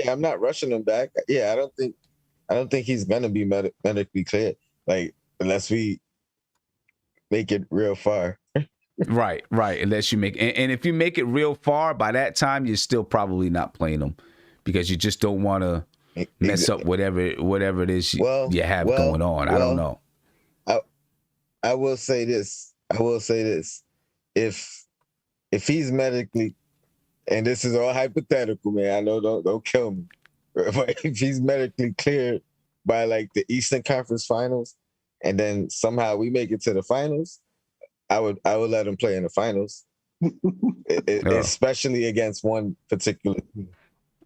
B: I'm not rushing him back. Yeah, I don't think he's going to be medically cleared. Like, unless we make it real far.
A: Right. Unless you make, and if you make it real far, by that time you're still probably not playing them, because you just don't want to mess up whatever it is you have going on. I don't know.
B: I will say this. If he's medically, and this is all hypothetical, man, I know, don't kill me, but if he's medically cleared by like the Eastern Conference Finals, and then somehow we make it to the finals, I would let him play in the finals, especially against one particular team.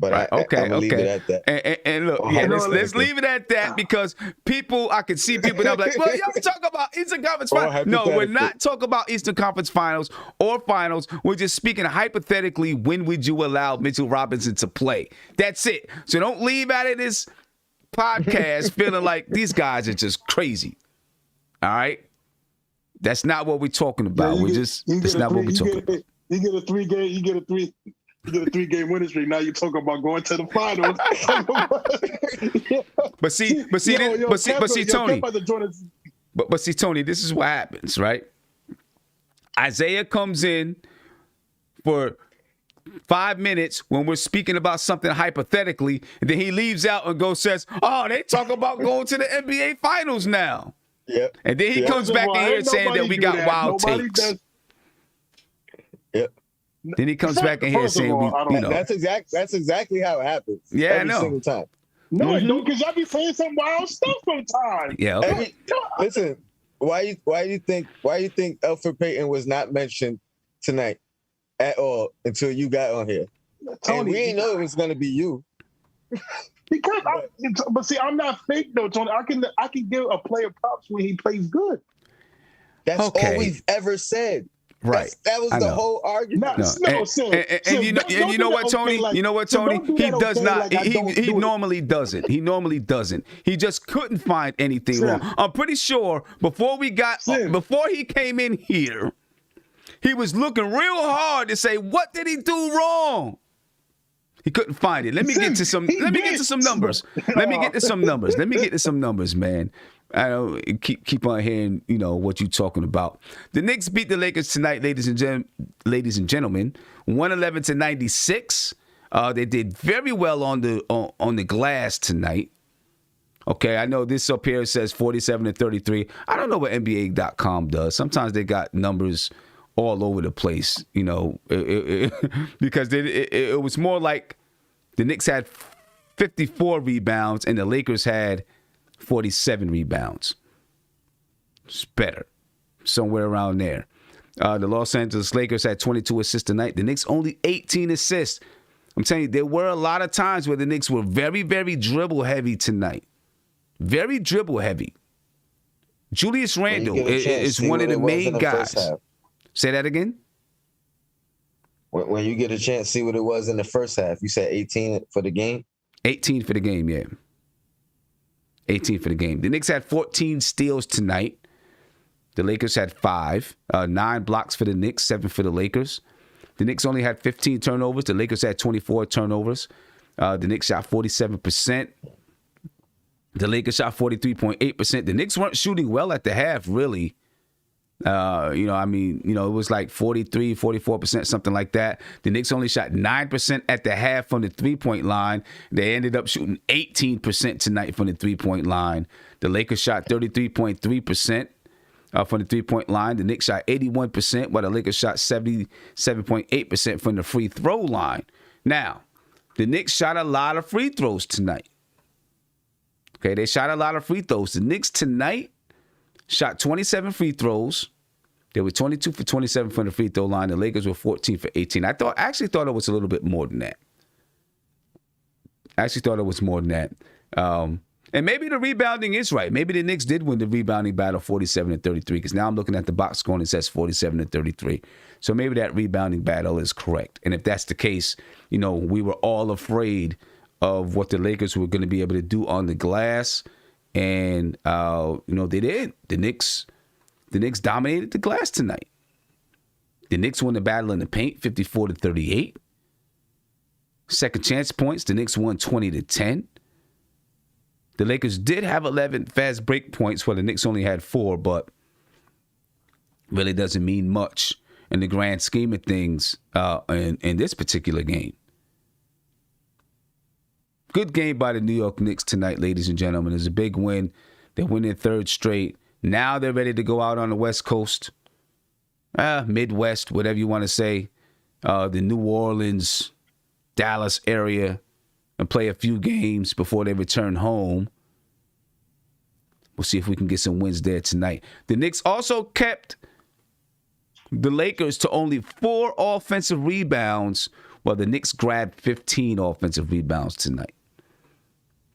B: But
A: right.
B: I'm gonna leave it at that.
A: And look, let's leave it at that, because I can see people that are like, well, y'all talk about Eastern Conference Finals. No, we're not talking about Eastern Conference Finals or finals. We're just speaking hypothetically, when would you allow Mitchell Robinson to play? That's it. So don't leave out of this podcast feeling like these guys are just crazy. All right? That's not what we're talking about. That's not what we're talking about.
C: You get a 3-game winning streak. Now you're talking about going to the finals.
A: But see, Tony, this is what happens, right? Isaiah comes in for 5 minutes when we're speaking about something hypothetically, and then he leaves out and says, "Oh, they talk about going to the NBA finals now."
B: Yep.
A: And then he comes back in here saying that we got wild takes.
B: Yep.
A: Then he comes back in here saying
B: That's exactly how it happens.
A: Yeah,
B: every
A: I know.
B: Single time.
C: No, I don't, because y'all be saying some wild stuff sometimes.
A: Yeah. Okay.
B: Listen, why do you think Elfrid Payton was not mentioned tonight at all until you got on here? Tony, and we didn't know it was going to be you.
C: Because I'm not fake though, Tony. I can give a player props when he plays good.
B: That's all we've ever said.
A: Right.
B: That was the whole argument.
A: And you know what, Tony? You know what, Tony? He does not. He normally doesn't. He normally doesn't. He just couldn't find anything wrong. I'm pretty sure before he came in here, he was looking real hard to say, what did he do wrong? He couldn't find it. Let me get to some numbers. Let me get to some numbers, man. I don't keep on hearing, what you're talking about. The Knicks beat the Lakers tonight, ladies and gentlemen, 111-96. They did very well on the glass tonight. Okay, I know this up here says 47-33. I don't know what NBA.com does. Sometimes they got numbers all over the place, because it was more like the Knicks had 54 rebounds and the Lakers had 47 rebounds. It's better. Somewhere around there. The Los Angeles Lakers had 22 assists tonight. The Knicks only 18 assists. I'm telling you, there were a lot of times where the Knicks were very, very dribble heavy tonight. Very dribble heavy. Julius Randle is one of the main guys. Say that again?
B: When you get a chance, see what it was in the first half. You said 18 for the game?
A: 18 for the game, yeah. 18 for the game. The Knicks had 14 steals tonight. The Lakers had 5. 9 blocks for the Knicks, 7 for the Lakers. The Knicks only had 15 turnovers. The Lakers had 24 turnovers. The Knicks shot 47%. The Lakers shot 43.8%. The Knicks weren't shooting well at the half, really. It was like 43, 44%, something like that. The Knicks only shot 9% at the half from the three-point line. They ended up shooting 18% tonight from the three-point line. The Lakers shot 33.3% from the three-point line. The Knicks shot 81%, while the Lakers shot 77.8% from the free throw line. Now, the Knicks shot a lot of free throws tonight. Okay, they shot a lot of free throws. The Knicks tonight shot 27 free throws. They were 22 for 27 from the free throw line. The Lakers were 14 for 18. I actually thought it was a little bit more than that. And maybe the rebounding is right. Maybe the Knicks did win the rebounding battle 47-33, because now I'm looking at the box score and it says 47-33. So maybe that rebounding battle is correct. And if that's the case, we were all afraid of what the Lakers were going to be able to do on the glass. And, they did. The Knicks dominated the glass tonight. The Knicks won the battle in the paint 54-38. Second chance points, the Knicks won 20-10. The Lakers did have 11 fast break points, while the Knicks only had 4, but really doesn't mean much in the grand scheme of things in this particular game. Good game by the New York Knicks tonight, ladies and gentlemen. It's a big win. They win their third straight. Now they're ready to go out on the West Coast, Midwest, whatever you want to say, the New Orleans, Dallas area, and play a few games before they return home. We'll see if we can get some wins there tonight. The Knicks also kept the Lakers to only 4 offensive rebounds, while the Knicks grabbed 15 offensive rebounds tonight.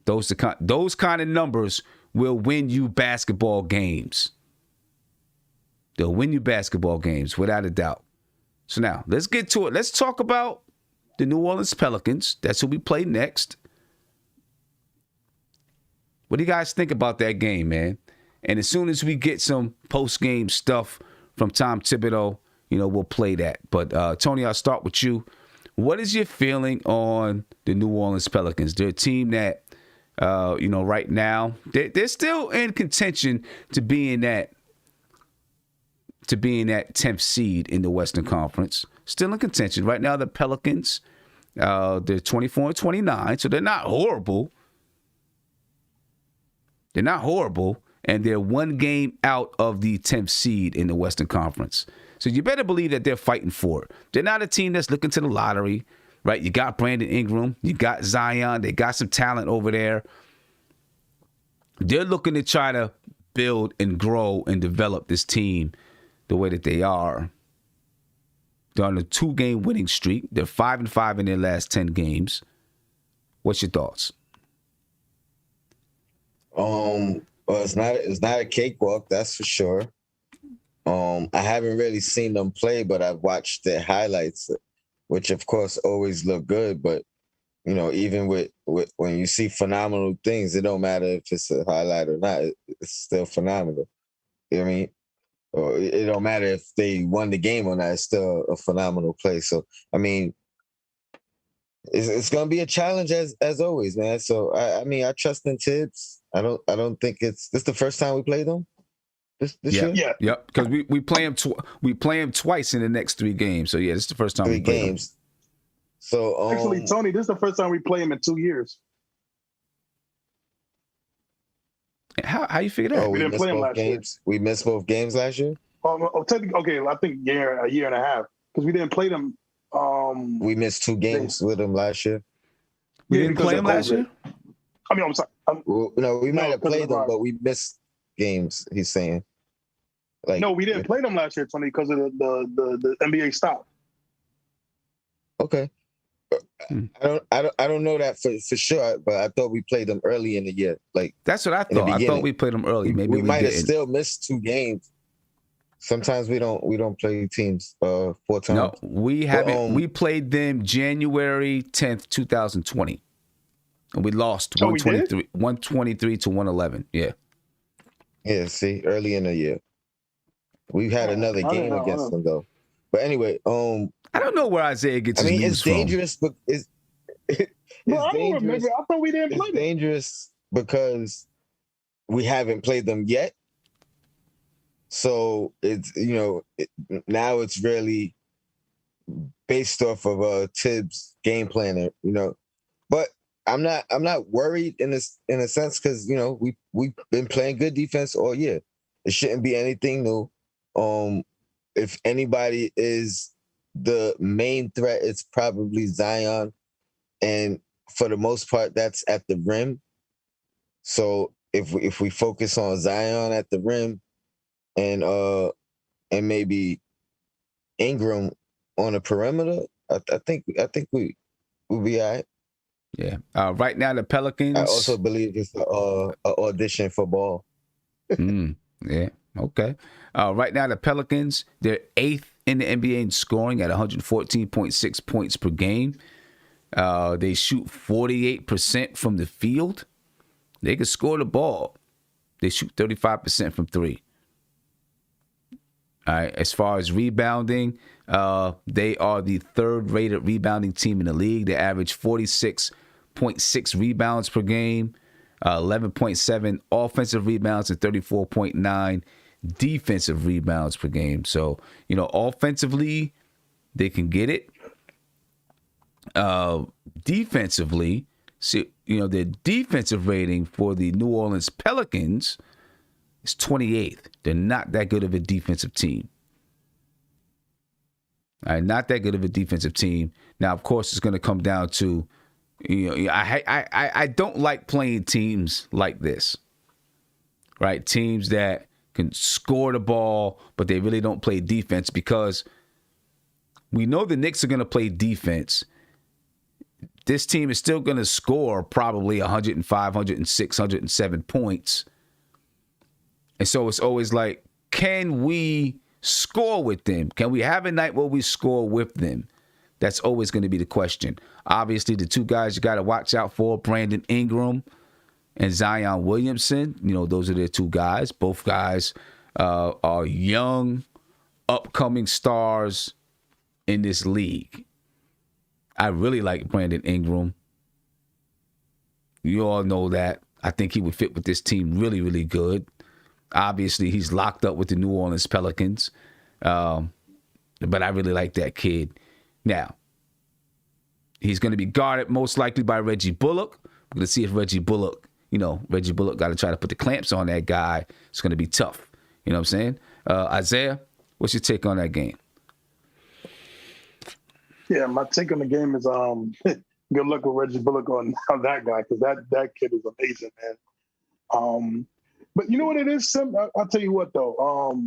A: Those kind of numbers will win you basketball games. They'll win you basketball games, without a doubt. So now, let's get to it. Let's talk about the New Orleans Pelicans. That's who we play next. What do you guys think about that game, man? And as soon as we get some post-game stuff from Tom Thibodeau, we'll play that. But, Tony, I'll start with you. What is your feeling on the New Orleans Pelicans? They're a team that, right now, they're still in contention to being that 10th seed in the Western Conference. Still in contention. Right now, the Pelicans, they're 24-29, so they're not horrible. And they're 1 game out of the 10th seed in the Western Conference. So you better believe that they're fighting for it. They're not a team that's looking to the lottery, right? You got Brandon Ingram. You got Zion. They got some talent over there. They're looking to try to build and grow and develop this team the way that they are. They're on a 2-game winning streak. They're 5-5 in their last 10 games. What's your thoughts?
B: Well, it's not a cakewalk, that's for sure. I haven't really seen them play, but I've watched their highlights, which of course always look good. But even with when you see phenomenal things, it don't matter if it's a highlight or not. It's still phenomenal. You know what I mean? Or it don't matter if they won the game or not. It's still a phenomenal play. So I mean, it's gonna be a challenge as always, man. So I trust in Tibbs. I don't think this the first time we play them this year.
C: Yeah.
A: Yep. Because we play him twice in the next 3 games. So yeah, this is the first time we play games.
B: Him. So
C: actually, Tony, this is the first time we play him in 2 years.
A: How you figure that?
C: We didn't play him last year.
B: We missed both games last year.
C: Technically, okay, I think a year and a half, because we didn't play them.
B: We missed 2 games with them last year.
A: We didn't play them last year?
C: I mean, I'm sorry.
B: We might have played them, but we missed games, he's saying.
C: No, we didn't play them last year, Tony, because of the NBA stop.
B: Okay. I don't know that for sure, but I thought we played them early in the year. Like,
A: that's what I thought. I thought we played them early. Maybe
B: we might have still missed 2 games. Sometimes we don't play teams 4 times.
A: No, we haven't. We played them January 10th, 2020. And we lost 123 to 111. Yeah.
B: Yeah, see, early in the year. We had another game against them though. But anyway,
A: I don't know where Isaiah gets his news from.
B: Dangerous, but it's
C: I don't remember. I thought we didn't play them.
B: It's dangerous because we haven't played them yet. So it's now it's really based off of Tibbs' game plan, But I'm not worried in a sense because we've been playing good defense all year. It shouldn't be anything new. If anybody is the main threat, it's probably Zion, and for the most part, that's at the rim. So if we focus on Zion at the rim, and and maybe Ingram on the perimeter, I think we'll be all right.
A: Yeah. Right now, the Pelicans.
B: I also believe it's an audition for ball.
A: Yeah. Okay. Right now, the Pelicans, they're 8th in the NBA in scoring at 114.6 points per game. They shoot 48% from the field. They can score the ball. They shoot 35% from three. All right. As far as rebounding, they are the 3rd-rated rebounding team in the league. They average 46.6 rebounds per game, 11.7 offensive rebounds, and 34.9 defensive rebounds per game. So, offensively, they can get it. Defensively, their defensive rating for the New Orleans Pelicans is 28th. They're not that good of a defensive team. All right, not that good of a defensive team. Now, of course, it's going to come down to, I don't like playing teams like this, right? Teams that can score the ball, but they really don't play defense, because we know the Knicks are going to play defense. This team is still going to score probably 105, 106, 107 points. And so it's always like, can we score with them? Can we have a night where we score with them? That's always going to be the question. Obviously, the two guys you got to watch out for, Brandon Ingram and Zion Williamson. Those are their two guys. Both guys are young, upcoming stars in this league. I really like Brandon Ingram. You all know that. I think he would fit with this team really, really good. Obviously, he's locked up with the New Orleans Pelicans. But I really like that kid. Now, he's going to be guarded most likely by Reggie Bullock. We're going to see if Reggie Bullock got to try to put the clamps on that guy. It's going to be tough. You know what I'm saying? Isaiah, what's your take on that game?
C: Yeah, my take on the game is good luck with Reggie Bullock on that guy, because that kid is amazing, man. But you know what it is, Sim? I'll tell you what, though.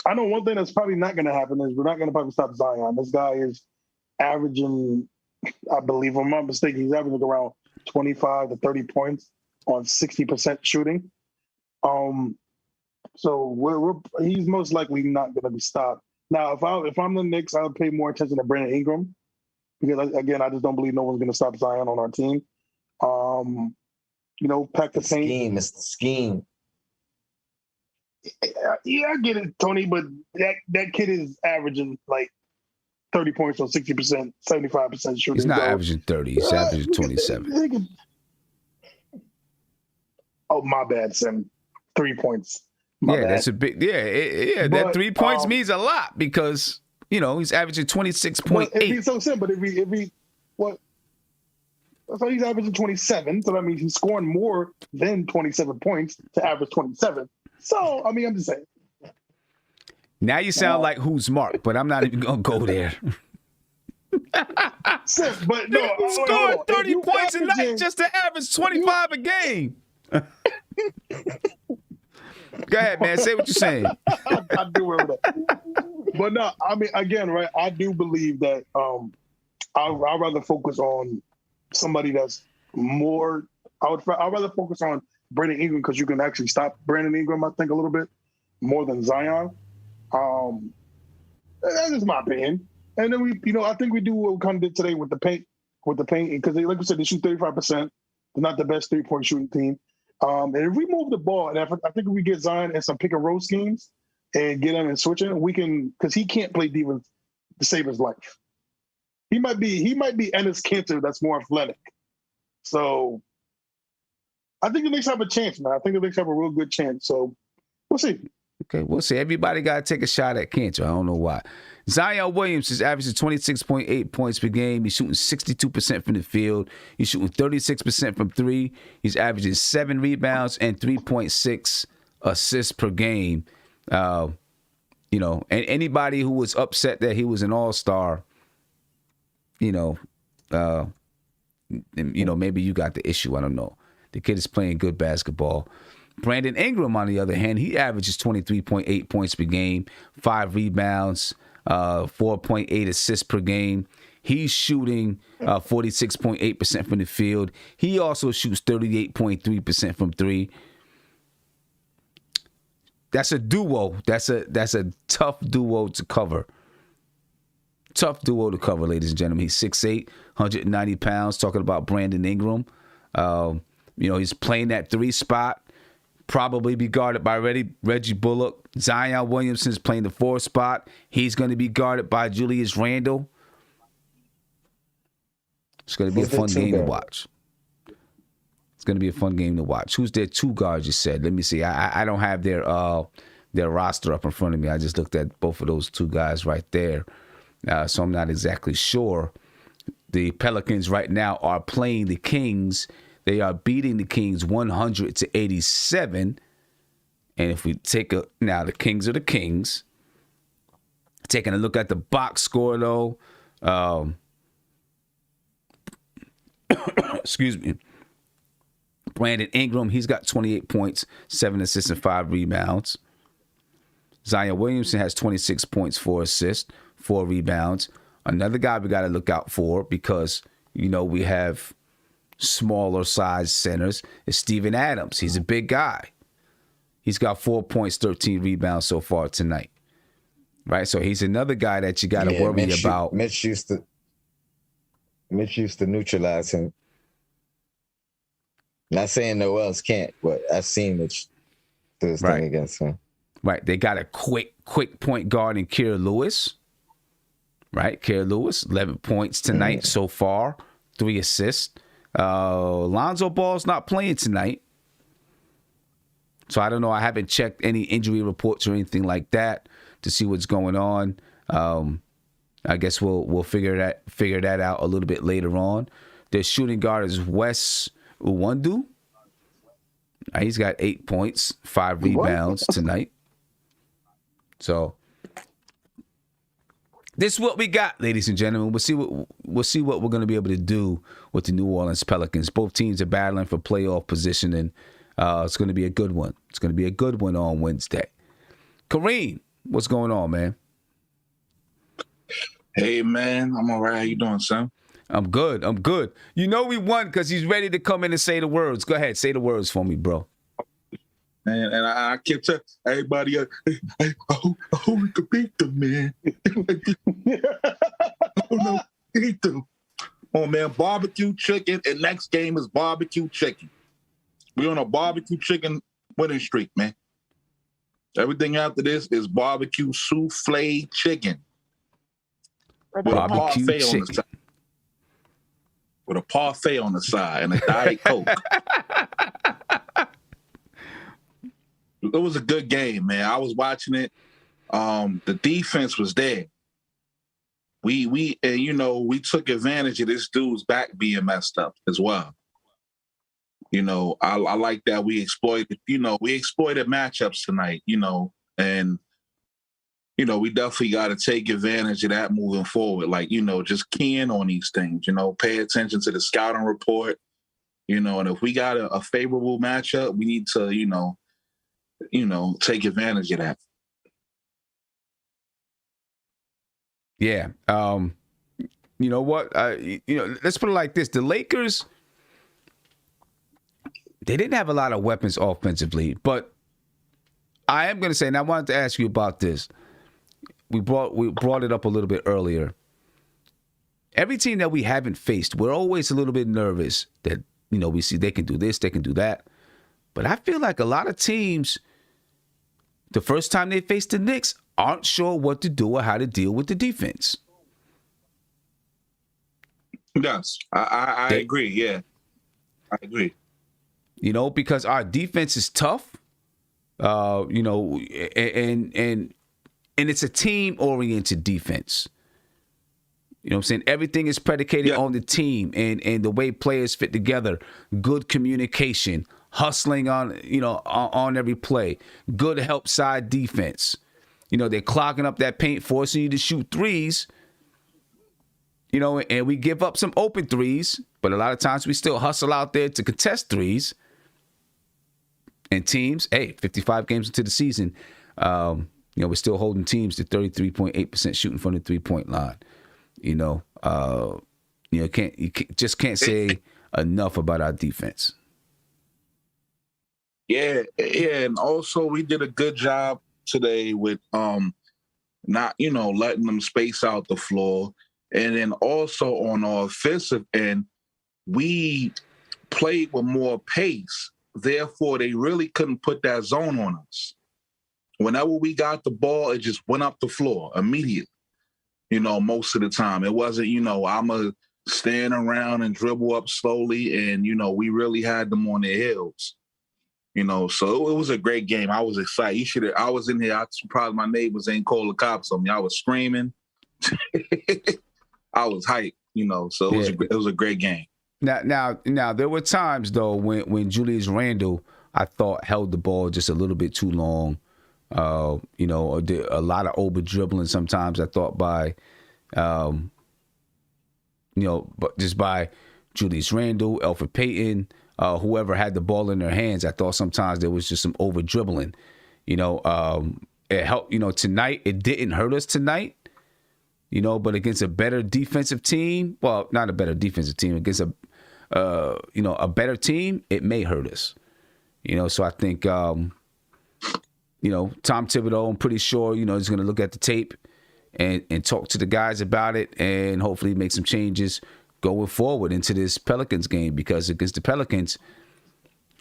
C: I know one thing that's probably not going to happen is we're not going to probably stop Zion. This guy is averaging, I believe, if I'm not mistaken, he's averaging around 25 to 30 points on 60% shooting. So he's most likely not going to be stopped. Now, if I'm the Knicks, I would pay more attention to Brandon Ingram, because, again, I just don't believe no one's going to stop Zion on our team. Pack the same
B: scheme. It's the scheme.
C: Yeah, I get it, Tony, but that kid is averaging like 30 points on 60%, 75% shooting.
A: He's not averaging 30. He's averaging 27.
C: Oh, my bad, Sim. 3 points. My bad.
A: That's a big. Yeah. That 3 points means a lot, because he's averaging 26.8.
C: So Sim, but if he what? So he's averaging 27. So that means he's scoring more than 27 points to average 27. So I'm just saying.
A: Now you sound like who's Mark, but I'm not even gonna go there.
C: But no,
A: he's scoring 30 points a night just to average 25 a game. Go ahead, man. Say what you're saying.
C: I do remember that. But no, again, right, I do believe that I'd rather focus on somebody that's more. I'd rather focus on Brandon Ingram, because you can actually stop Brandon Ingram, I think, a little bit more than Zion. That's just my opinion. And then I think we do what we kind of did today with the paint, because like we said, they shoot 35%. They're not the best 3-point shooting team. And if we move the ball, and I think if we get Zion in some pick and roll schemes and get him and switching, we can, because he can't play defense to save his life. He might be Enes Kanter that's more athletic. So I think the Knicks have a chance, man. I think the Knicks have a real good chance. So we'll see.
A: Okay, we'll see. Everybody got to take a shot at Kanter. I don't know why. Zion Williams is averaging 26.8 points per game. He's shooting 62% from the field. He's shooting 36% from three. He's averaging 7 rebounds and 3.6 assists per game. And anybody who was upset that he was an all-star, maybe you got the issue. I don't know. The kid is playing good basketball. Brandon Ingram, on the other hand, he averages 23.8 points per game, 5 rebounds, 4.8 assists per game. He's shooting 46.8% from the field. He also shoots 38.3% from three. That's a duo. That's a tough duo to cover. Tough duo to cover, ladies and gentlemen. He's 6'8", 190 pounds. Talking about Brandon Ingram. He's playing that 3 spot. Probably be guarded by Reggie Bullock. Zion Williamson's playing the 4 spot. He's going to be guarded by Julius Randle. It's going to be a fun game to watch. It's going to be a fun game to watch. Who's their 2 guards, you said? Let me see. I don't have their roster up in front of me. I just looked at both of those 2 guys right there. So I'm not exactly sure. The Pelicans right now are playing the Kings. They are beating the Kings 100-87. And if we take now the Kings are the Kings. Taking a look at the box score, though. Excuse me. Brandon Ingram, he's got 28 points, 7 assists, and 5 rebounds. Zion Williamson has 26 points, 4 assists, 4 rebounds. Another guy we got to look out for because, we have smaller size centers is Steven Adams. He's a big guy. He's got 4 points, 13 rebounds so far tonight. Right? So he's another guy that you got to worry about.
B: Mitch used to neutralize him. Not saying no else can't, but I've seen Mitch do his thing against him.
A: Right. They got a quick point guard in Kira Lewis. Right? Kira Lewis, 11 points tonight so far, 3 assists. Lonzo Ball's not playing tonight. So I don't know. I haven't checked any injury reports or anything like that to see what's going on. I guess we'll figure that out a little bit later on. Their shooting guard is Wes Uwundu. He's got 8 points, 5 rebounds tonight. So this is what we got, ladies and gentlemen. We'll see what we're going to be able to do with the New Orleans Pelicans. Both teams are battling for playoff position, and it's going to be a good one. It's going to be a good one on Wednesday. Kareem, what's going on, man?
D: Hey, man. I'm all right. How you doing, son?
A: I'm good. We won because he's ready to come in and say the words. Go ahead. Say the words for me, bro.
D: And I kept telling everybody, I hope we can beat them, man. Oh, no, beat them. Oh, man, barbecue chicken, and next game is barbecue chicken. We're on a barbecue chicken winning streak, man. Everything after this is barbecue souffle chicken.
A: Barbecue chicken.
D: With a parfait on the side and a Diet Coke. It was a good game, man. I was watching it. The defense was there. We took advantage of this dude's back being messed up as well. I like that we exploited matchups tonight, and we definitely got to take advantage of that moving forward. Like, just keying on these things, pay attention to the scouting report, and if we got a favorable matchup, we need to, take advantage of that.
A: Yeah. You know what? Let's put it like this. The Lakers, they didn't have a lot of weapons offensively, but I am going to say, and I wanted to ask you about this. We brought it up a little bit earlier. Every team that we haven't faced, we're always a little bit nervous that, we see they can do this, they can do that. But I feel like a lot of teams, the first time they face the Knicks, aren't sure what to do or how to deal with the defense.
D: Yes, I agree. Yeah, I agree.
A: Because our defense is tough. And it's a team-oriented defense. You know what I'm saying? Everything is predicated on the team and the way players fit together. Good communication, hustling on every play, good help side defense. They're clogging up that paint, forcing you to shoot threes. And we give up some open threes, but a lot of times we still hustle out there to contest threes. And teams, 55 games into the season, we're still holding teams to 33.8% shooting from the 3-point line. You can't say enough about our defense.
D: Yeah, and also we did a good job today with not letting them space out the floor, and then also on our offensive end, we played with more pace. Therefore, they really couldn't put that zone on us. Whenever we got the ball, it just went up the floor immediately. Most of the time. It wasn't, I'm a stand around and dribble up slowly, and, we really had them on their heels. So it was a great game. I was excited. I was in here. Probably my neighbors ain't called the cops on me. I was screaming. I was hyped, so it was a great game.
A: Now, there were times though when Julius Randle, I thought, held the ball just a little bit too long. Or did a lot of over dribbling sometimes. I thought by, but just by Julius Randle, Elfrid Payton, whoever had the ball in their hands. I thought sometimes there was just some over dribbling. It helped. Tonight it didn't hurt us tonight. But against a better defensive team, well, not a better defensive team, against a better team, it may hurt us. So I think, Tom Thibodeau, I'm pretty sure, is going to look at the tape and talk to the guys about it and hopefully make some changes going forward into this Pelicans game, because against the Pelicans,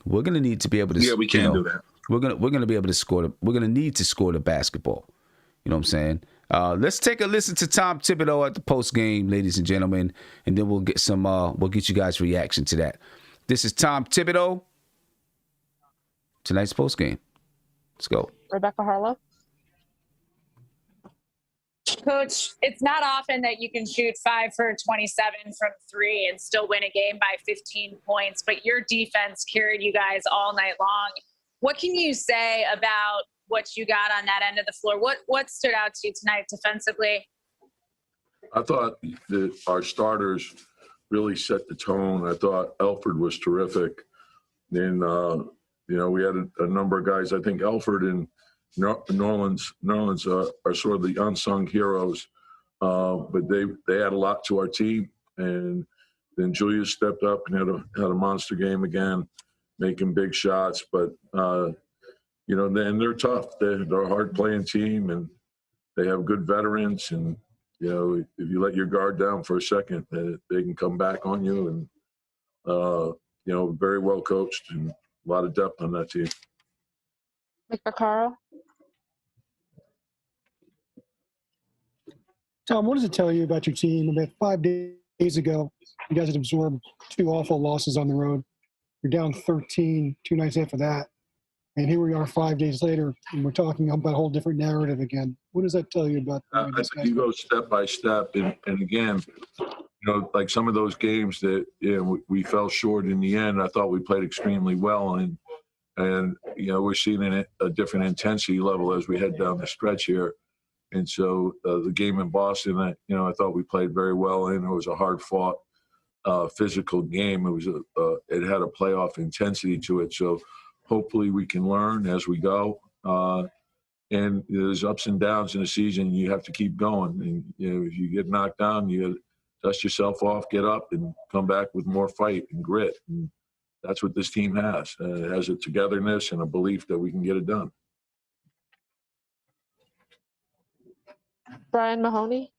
A: we're going to need to be able to.
D: Yeah, we can do that.
A: We're gonna be able to score. We're gonna need to score the basketball. You know what I'm saying? Let's take a listen to Tom Thibodeau at the post game, ladies and gentlemen, and then we'll get some. We'll get you guys' reaction to that. This is Tom Thibodeau. Tonight's post game. Let's go.
E: Rebecca Harlow.
F: Coach, it's not often that you can shoot 5 for 27 from 3 and still win a game by 15 points, but your defense carried you guys all night long. What can you say about what you got on that end of the floor? What stood out to you tonight defensively?
G: I thought that our starters really set the tone. I thought Elfrid was terrific. Then, we had a number of guys. I think Elfrid and Norland's are sort of the unsung heroes, but they add a lot to our team. And then Julius stepped up and had a monster game again, making big shots. But then they're tough. They're a hard playing team, and they have good veterans. And if you let your guard down for a second, they can come back on you. And very well coached and a lot of depth on that team.
E: McCarroll.
H: Tom, what does it tell you about your team? About 5 days ago, you guys had absorbed 2 awful losses on the road. You're down 13 2 nights after that. And here we are 5 days later, and we're talking about a whole different narrative again. What does that tell you about
G: I think you go step by step. And again, like some of those games that we fell short in the end, I thought we played extremely well. And we're seeing a different intensity level as we head down the stretch here. And so the game in Boston, I thought we played very well in. It was a hard-fought, physical game. It had a playoff intensity to it. So hopefully we can learn as we go. And there's ups and downs in the season. You have to keep going. And if you get knocked down, you dust yourself off, get up, and come back with more fight and grit. And that's what this team has. It has a togetherness and a belief that we can get it done.
E: Brian Mahoney.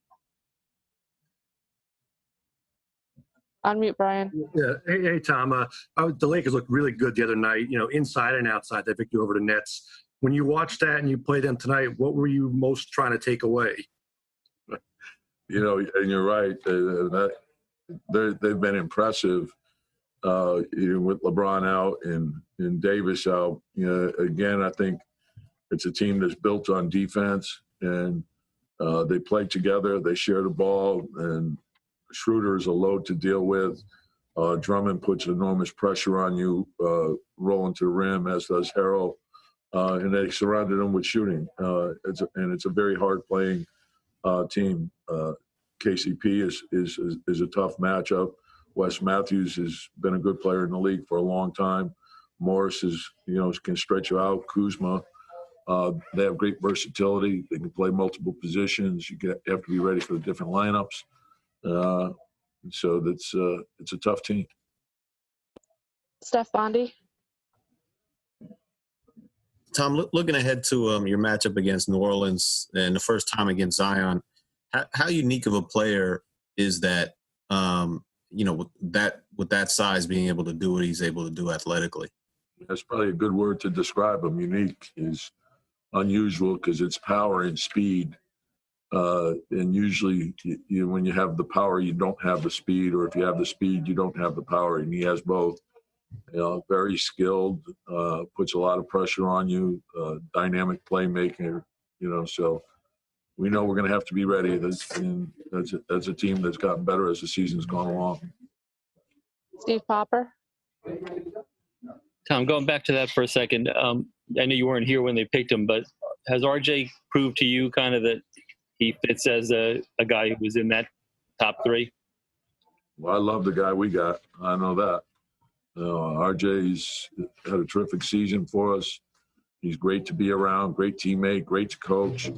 E: Unmute Brian.
I: Yeah. Hey, Tom. The Lakers looked really good the other night, inside and outside. They victory over the Nets. When you watched that and you played them tonight, what were you most trying to take away?
G: And you're right. They've been impressive with LeBron out and Davis out. Again, I think it's a team that's built on defense, and they play together. They share the ball, and Schroeder is a load to deal with. Drummond puts enormous pressure on you, rolling to the rim, as does Harrell. And they surrounded him with shooting. It's a very hard-playing team. KCP is a tough matchup. Wes Matthews has been a good player in the league for a long time. Morris is, can stretch you out. Kuzma, they have great versatility. They can play multiple positions. You have to be ready for the different lineups. So it's a tough team.
E: Steph Bondi.
J: Tom, looking ahead to your matchup against New Orleans and the first time against Zion, how unique of a player is that? With that size, being able to do what he's able to do athletically.
G: That's probably a good word to describe him. Unique is unusual because it's power and speed. And usually, when you have the power, you don't have the speed, or if you have the speed, you don't have the power. And he has both. Very skilled, puts a lot of pressure on you, dynamic playmaker, so we know we're going to have to be ready. That's a team that's gotten better as the season's gone along.
E: Steve Popper.
K: Tom, going back to that for a second, I know you weren't here when they picked him, but has RJ proved to you kind of that he fits as a guy who was in that top three?
G: Well, I love the guy we got. I know that. RJ's had a terrific season for us. He's great to be around, great teammate, great to coach.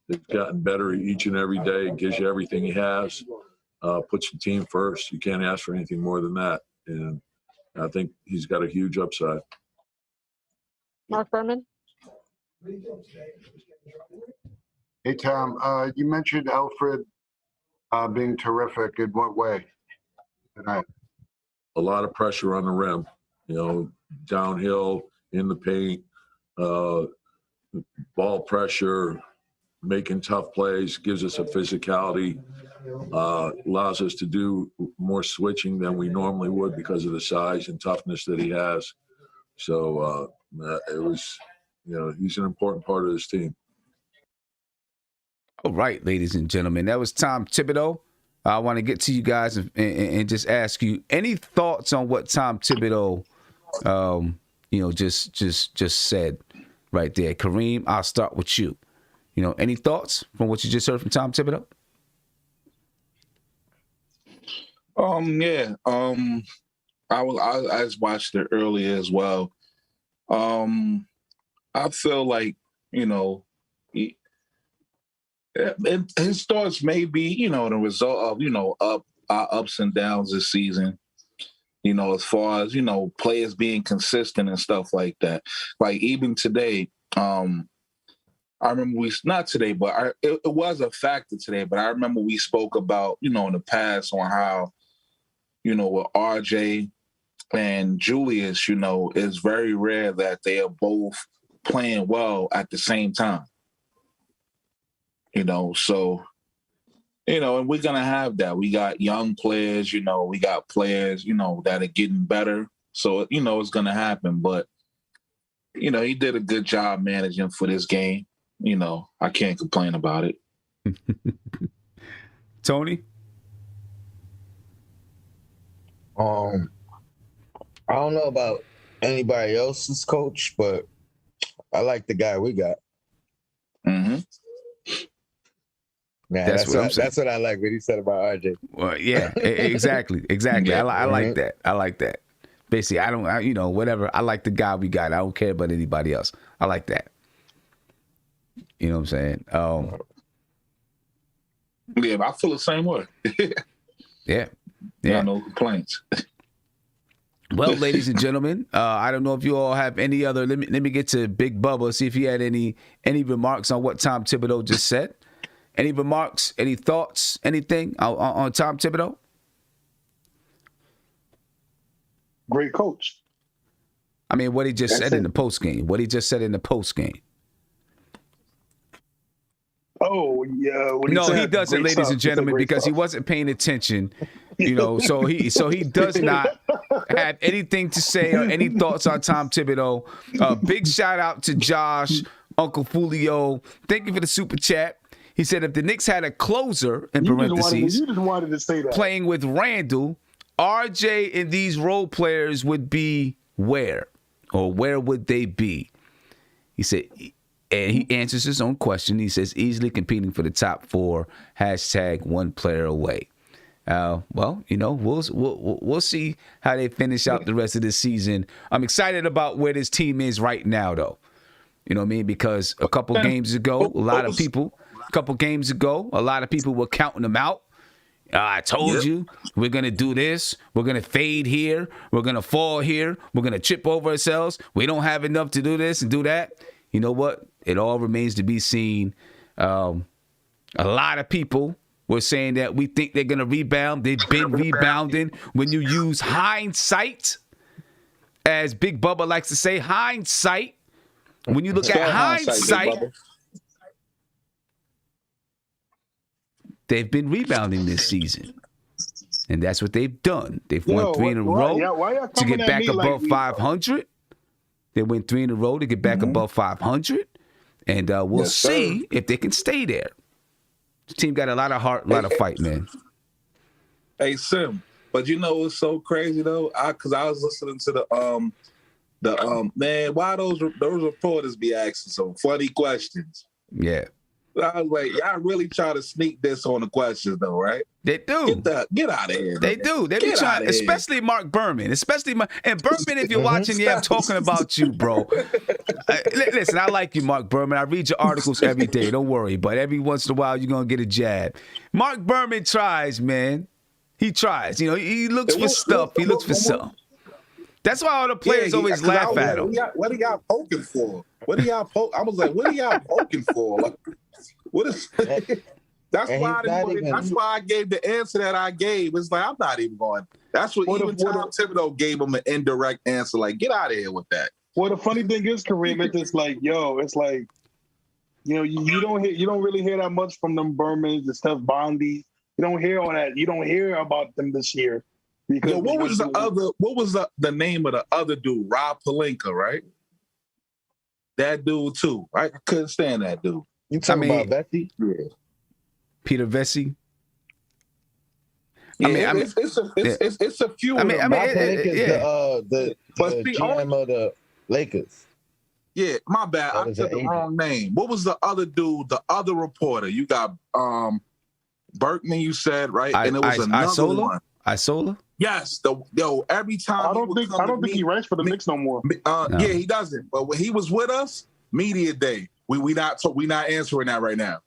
G: He's gotten better each and every day, gives you everything he has, puts the team first. You can't ask for anything more than that. And I think he's got a huge upside.
E: Mark Berman.
L: Hey, Tom, you mentioned Alfred being terrific. In what way tonight?
G: A lot of pressure on the rim, downhill, in the paint, ball pressure, making tough plays, gives us a physicality, allows us to do more switching than we normally would because of the size and toughness that he has. So it was, he's an important part of this team.
A: All right, ladies and gentlemen, that was Tom Thibodeau. I want to get to you guys and just ask you any thoughts on what Tom Thibodeau, just said right there. Kareem, I'll start with you. Any thoughts from what you just heard from Tom Thibodeau?
D: I just watched it earlier as well. I feel like his thoughts may be, the result of, ups and downs this season, as far as, players being consistent and stuff like that. Like even today, I remember not today, but it was a factor today, but I remember we spoke about, in the past on how, with RJ and Julius, it's very rare that they are both playing well at the same time. So, and we're going to have that. We got young players, we got players, that are getting better. So, it's going to happen. But, he did a good job managing for this game. I can't complain about it.
A: Tony?
B: I don't know about anybody else's coach, but I like the guy we got.
D: Mm-hmm.
B: Yeah, that's what I like what he said about RJ.
A: Well, yeah, exactly. Yeah. I like that. I like that. Basically, whatever. I like the guy we got. I don't care about anybody else. I like that. You know what I'm saying?
D: Yeah, I feel the same way.
A: Yeah.
D: No complaints.
A: Well, ladies and gentlemen, I don't know if you all have any other. Let me get to Big Bubba. See if he had any remarks on what Tom Thibodeau just said. Any remarks? Any thoughts? Anything on Tom Thibodeau?
C: Great coach.
A: I mean, what he just said in the post game.
C: Oh, yeah.
A: No, he doesn't, ladies and gentlemen, because he wasn't paying attention. So he does not have anything to say or any thoughts on Tom Thibodeau. Big shout out to Josh, Uncle Fulio. Thank you for the super chat. He said if the Knicks had a closer, in parentheses,
C: you just wanted to say that.
A: Playing with Randle, RJ and these role players would be where? Or where would they be? He said, and he answers his own question. He says, easily competing for the top 4, #1 player away. Well, we'll see how they finish out the rest of the season. I'm excited about where this team is right now, though. You know what I mean? Because a couple games ago, a lot of people were counting them out. I told you, we're going to do this. We're going to fade here. We're going to fall here. We're going to trip over ourselves. We don't have enough to do this and do that. You know what? It all remains to be seen. A lot of people were saying that we think they're going to rebound. They've been rebounding. When you use hindsight, as Big Bubba likes to say, hindsight. When you look at hindsight, they've been rebounding this season. And that's what they've done. They've won 3 in a row to get back above 500. They went 3 in a row to get back above 500. And we'll see if they can stay there. The team got a lot of heart, a lot of fight, man.
D: Hey, Sim, but you know what's so crazy, though? Because I was listening to the man, why those reporters be asking some funny questions?
A: Yeah.
D: I was like, y'all really try to sneak this on the questions, though, right?
A: They do.
D: Get out of here.
A: They do. They be trying, especially Mark Berman. And Berman, if you're watching, I'm talking about you, bro. Listen, I like you, Mark Berman. I read your articles every day. Don't worry. But every once in a while, you're going to get a jab. Mark Berman tries, man. He tries. You know, he looks for stuff. He looks for something. That's why all the players always laugh at him.
D: What are y'all poking for? I was like, what are y'all poking for? Like, what is that's why I gave the answer that I gave. It's like, I'm not even going. That's what even Tom Thibodeau gave him an indirect answer. Like, get out of here with that.
C: Well, the funny thing is, Kareem, it's just like, you don't really hear that much from them Bermans and stuff, Bondi. You don't hear all that. You don't hear about them this year. Because
D: what was the name of the other dude? Rob Pelinka, right? That dude too. I couldn't stand that dude.
B: You talking about Vesey?
D: Yeah.
A: Peter Vesey.
D: Yeah, it's a few.
B: The GM of the Lakers.
D: Yeah, my bad. I said the wrong name. What was the other dude? The other reporter? You got Berkman. You said right, and it was another one.
A: Isola.
D: Yes, every time
C: I don't think he writes for the Knicks no more.
D: No. Yeah, he doesn't. But when he was with us, media day, we not answering that right now.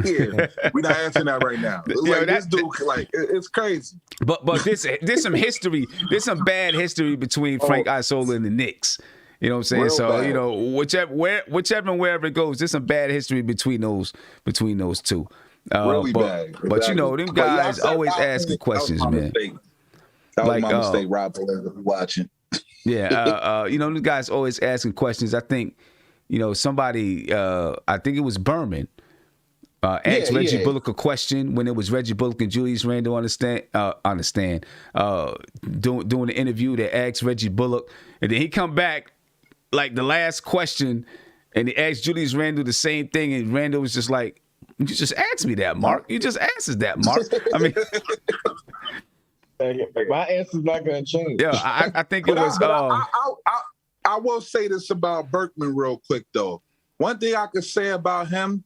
D: Yeah, we not answering that right now. Like, this dude, like, it's crazy.
A: But there's some history. There's some bad history between Frank Isola and the Knicks. You know what I'm saying?
D: Real
A: so
D: bad.
A: You know, whichever and wherever it goes, there's some bad history between those two.
D: Really bad.
A: But you know, them guys always asking questions, man.
D: That was my mistake, Rob, for watching.
A: Yeah, you know, the guys always asking questions. I think, you know, somebody, I think it was Berman, asked Reggie Bullock a question when it was Reggie Bullock and Julius Randle on the stand, doing the interview. They asked Reggie Bullock, and then he come back like the last question, and he asked Julius Randle the same thing, and Randle was just like, "You just asked me that, Mark. You just answered that, Mark." I mean.
B: My answer's not going to change.
A: Yeah, I think it was.
D: I will say this about Berkman real quick, though. One thing I could say about him,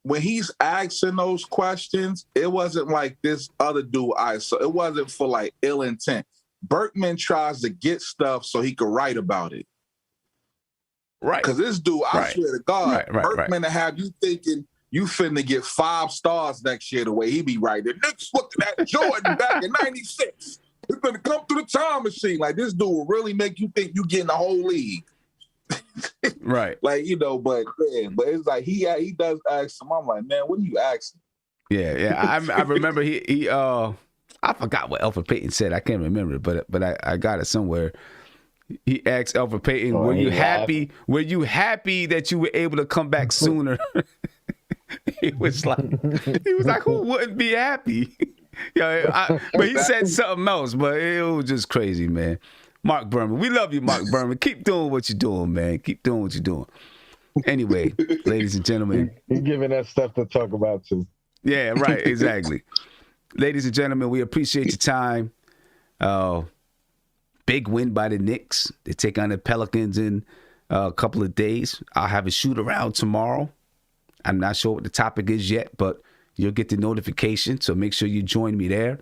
D: when he's asking those questions, it wasn't like this other dude. It wasn't for like ill intent. Berkman tries to get stuff so he could write about it.
A: Right.
D: Because this dude, I swear to God, Berkman to have you thinking you finna get 5 stars next year the way he be writing. Knicks looking at Jordan back in 96. He's gonna come through the time machine. Like, this dude will really make you think you getting the whole league.
A: Right.
D: Like, you know, but it's like he does ask him. I'm like, man, what are you asking?
A: Yeah. I remember he I forgot what Elfrid Payton said. I can't remember, but I got it somewhere. He asked Elfrid Payton, "Were you happy? Were you happy that you were able to come back sooner?" He was like, "Who wouldn't be happy?" But he said something else, but it was just crazy, man. Mark Berman, we love you, Mark Berman. Keep doing what you're doing, man. Keep doing what you're doing. Anyway, ladies and gentlemen,
B: you're giving us stuff to talk about too.
A: Yeah, right, exactly. Ladies and gentlemen, we appreciate your time. Big win by the Knicks. They take on the Pelicans in a couple of days. I'll have a shoot around tomorrow. I'm not sure what the topic is yet, but You'll get the notification, so make sure you join me there.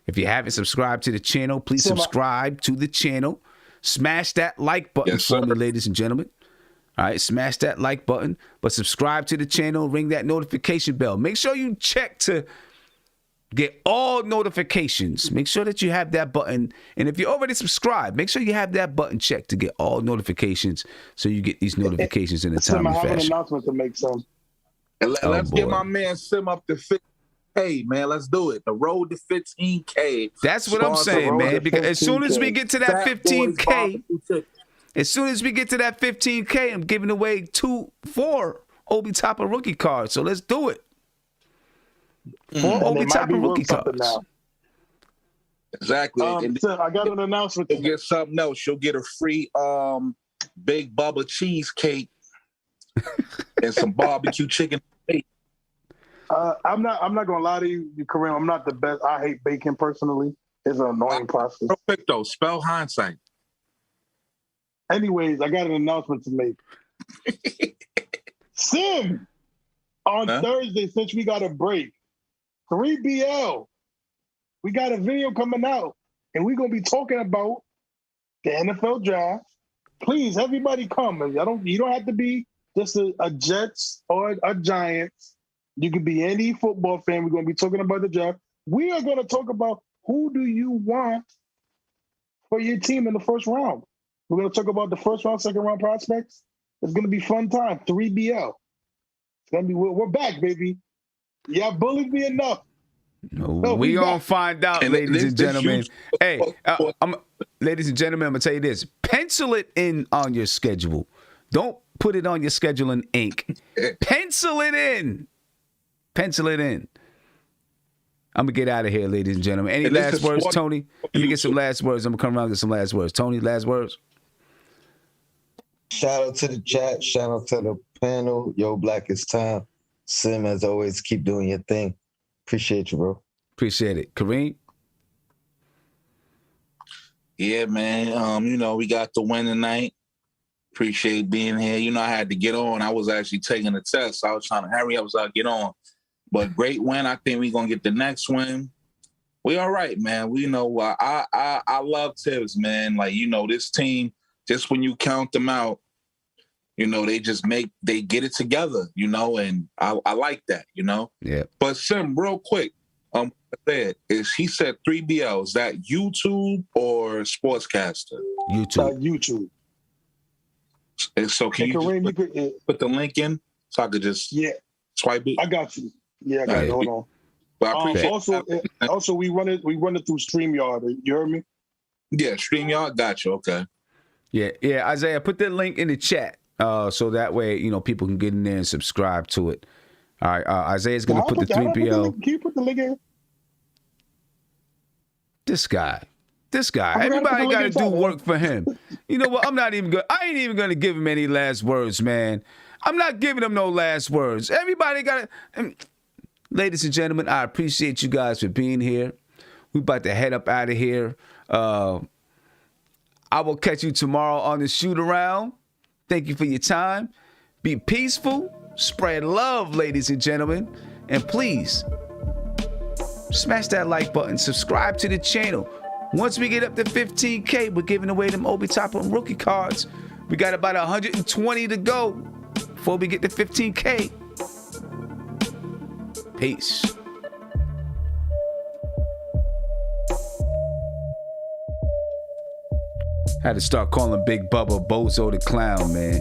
A: If you haven't subscribed to the channel, please subscribe to the channel. Smash that like button for me, ladies and gentlemen. All right, smash that like button, but subscribe to the channel, ring that notification bell. Make sure you check to get all notifications. Make sure that you have that button. And if you're already subscribed, make sure you have that button checked to get all notifications so you get these notifications in a timely fashion.
C: I have an announcement to make, son.
D: And let's get my man Sim up to 15K, man. Let's do it. The road to 15K.
A: That's what I'm saying, man. Because as soon as we get to that 15K, I'm giving away 4 Obi Toppin rookie cards. So let's do it. 4 Obi Toppin rookie cards. Now.
D: Exactly.
C: I got an announcement.
D: You'll get something else. You'll get a free Big Bubba cheesecake and some barbecue chicken.
C: I'm not gonna lie to you, Kareem. I'm not the best. I hate bacon personally. It's an annoying process.
D: Perfect though. Spell hindsight.
C: Anyways, I got an announcement to make. Sim, on Thursday, since we got a break, 3BL, we got a video coming out, and we're gonna be talking about the NFL draft. Please, everybody come. You don't have to be just a Jets or a Giants. You could be any football fan. We're going to be talking about the draft. We are going to talk about who do you want for your team in the first round. We're going to talk about the first round, second round prospects. It's going to be fun time. 3BL. It's going to be. We're back, baby. Yeah, bullied me enough.
A: No, we going to find out, ladies and gentlemen. Hey, ladies and gentlemen, I'm going to tell you this. Pencil it in on your schedule. Don't put it on your schedule in ink. Pencil it in. Pencil it in. I'm going to get out of here, ladies and gentlemen. Any last words, Tony? Let me get some last words. I'm going to come around and get some last words. Tony, last words?
B: Shout out to the chat. Shout out to the panel. Yo, Black, it's time. Sim, as always, keep doing your thing. Appreciate you, bro.
A: Appreciate it. Kareem?
D: Yeah, man. We got the win tonight. Appreciate being here. I had to get on. I was actually taking a test. I was trying to hurry up so I could get on. But great win. I think we're going to get the next win. We all right, man. I love Tibbs, man. This team, just when you count them out, they get it together, and I like that,
A: Yeah.
D: But Sim, real quick, he said 3BL. Is that YouTube or Sportscaster?
A: YouTube.
C: YouTube.
D: And so can you put the link in so I could just swipe it?
C: I got you. Yeah, I got it. Hold on.
D: But I appreciate
C: also, we run it through StreamYard. You heard me?
D: Yeah, StreamYard. Got you. Okay.
A: Yeah. Isaiah, put that link in the chat so that way people can get in there and subscribe to it. All right. Isaiah's gonna put the 3PL.
C: Can you put the link in?
A: This guy. Everybody got to do work for him. You know what? I ain't even gonna give him any last words, man. I'm not giving him no last words. Everybody got to. Ladies and gentlemen, I appreciate you guys for being here. We about to head up out of here. I will catch you tomorrow on the shoot around. Thank you for your time. Be peaceful. Spread love, ladies and gentlemen. And please, smash that like button. Subscribe to the channel. Once we get up to 15K, we're giving away them Obi Toppin rookie cards. We got about 120 to go before we get to 15K. Peace. Had to start calling Big Bubba Bozo the Clown, man.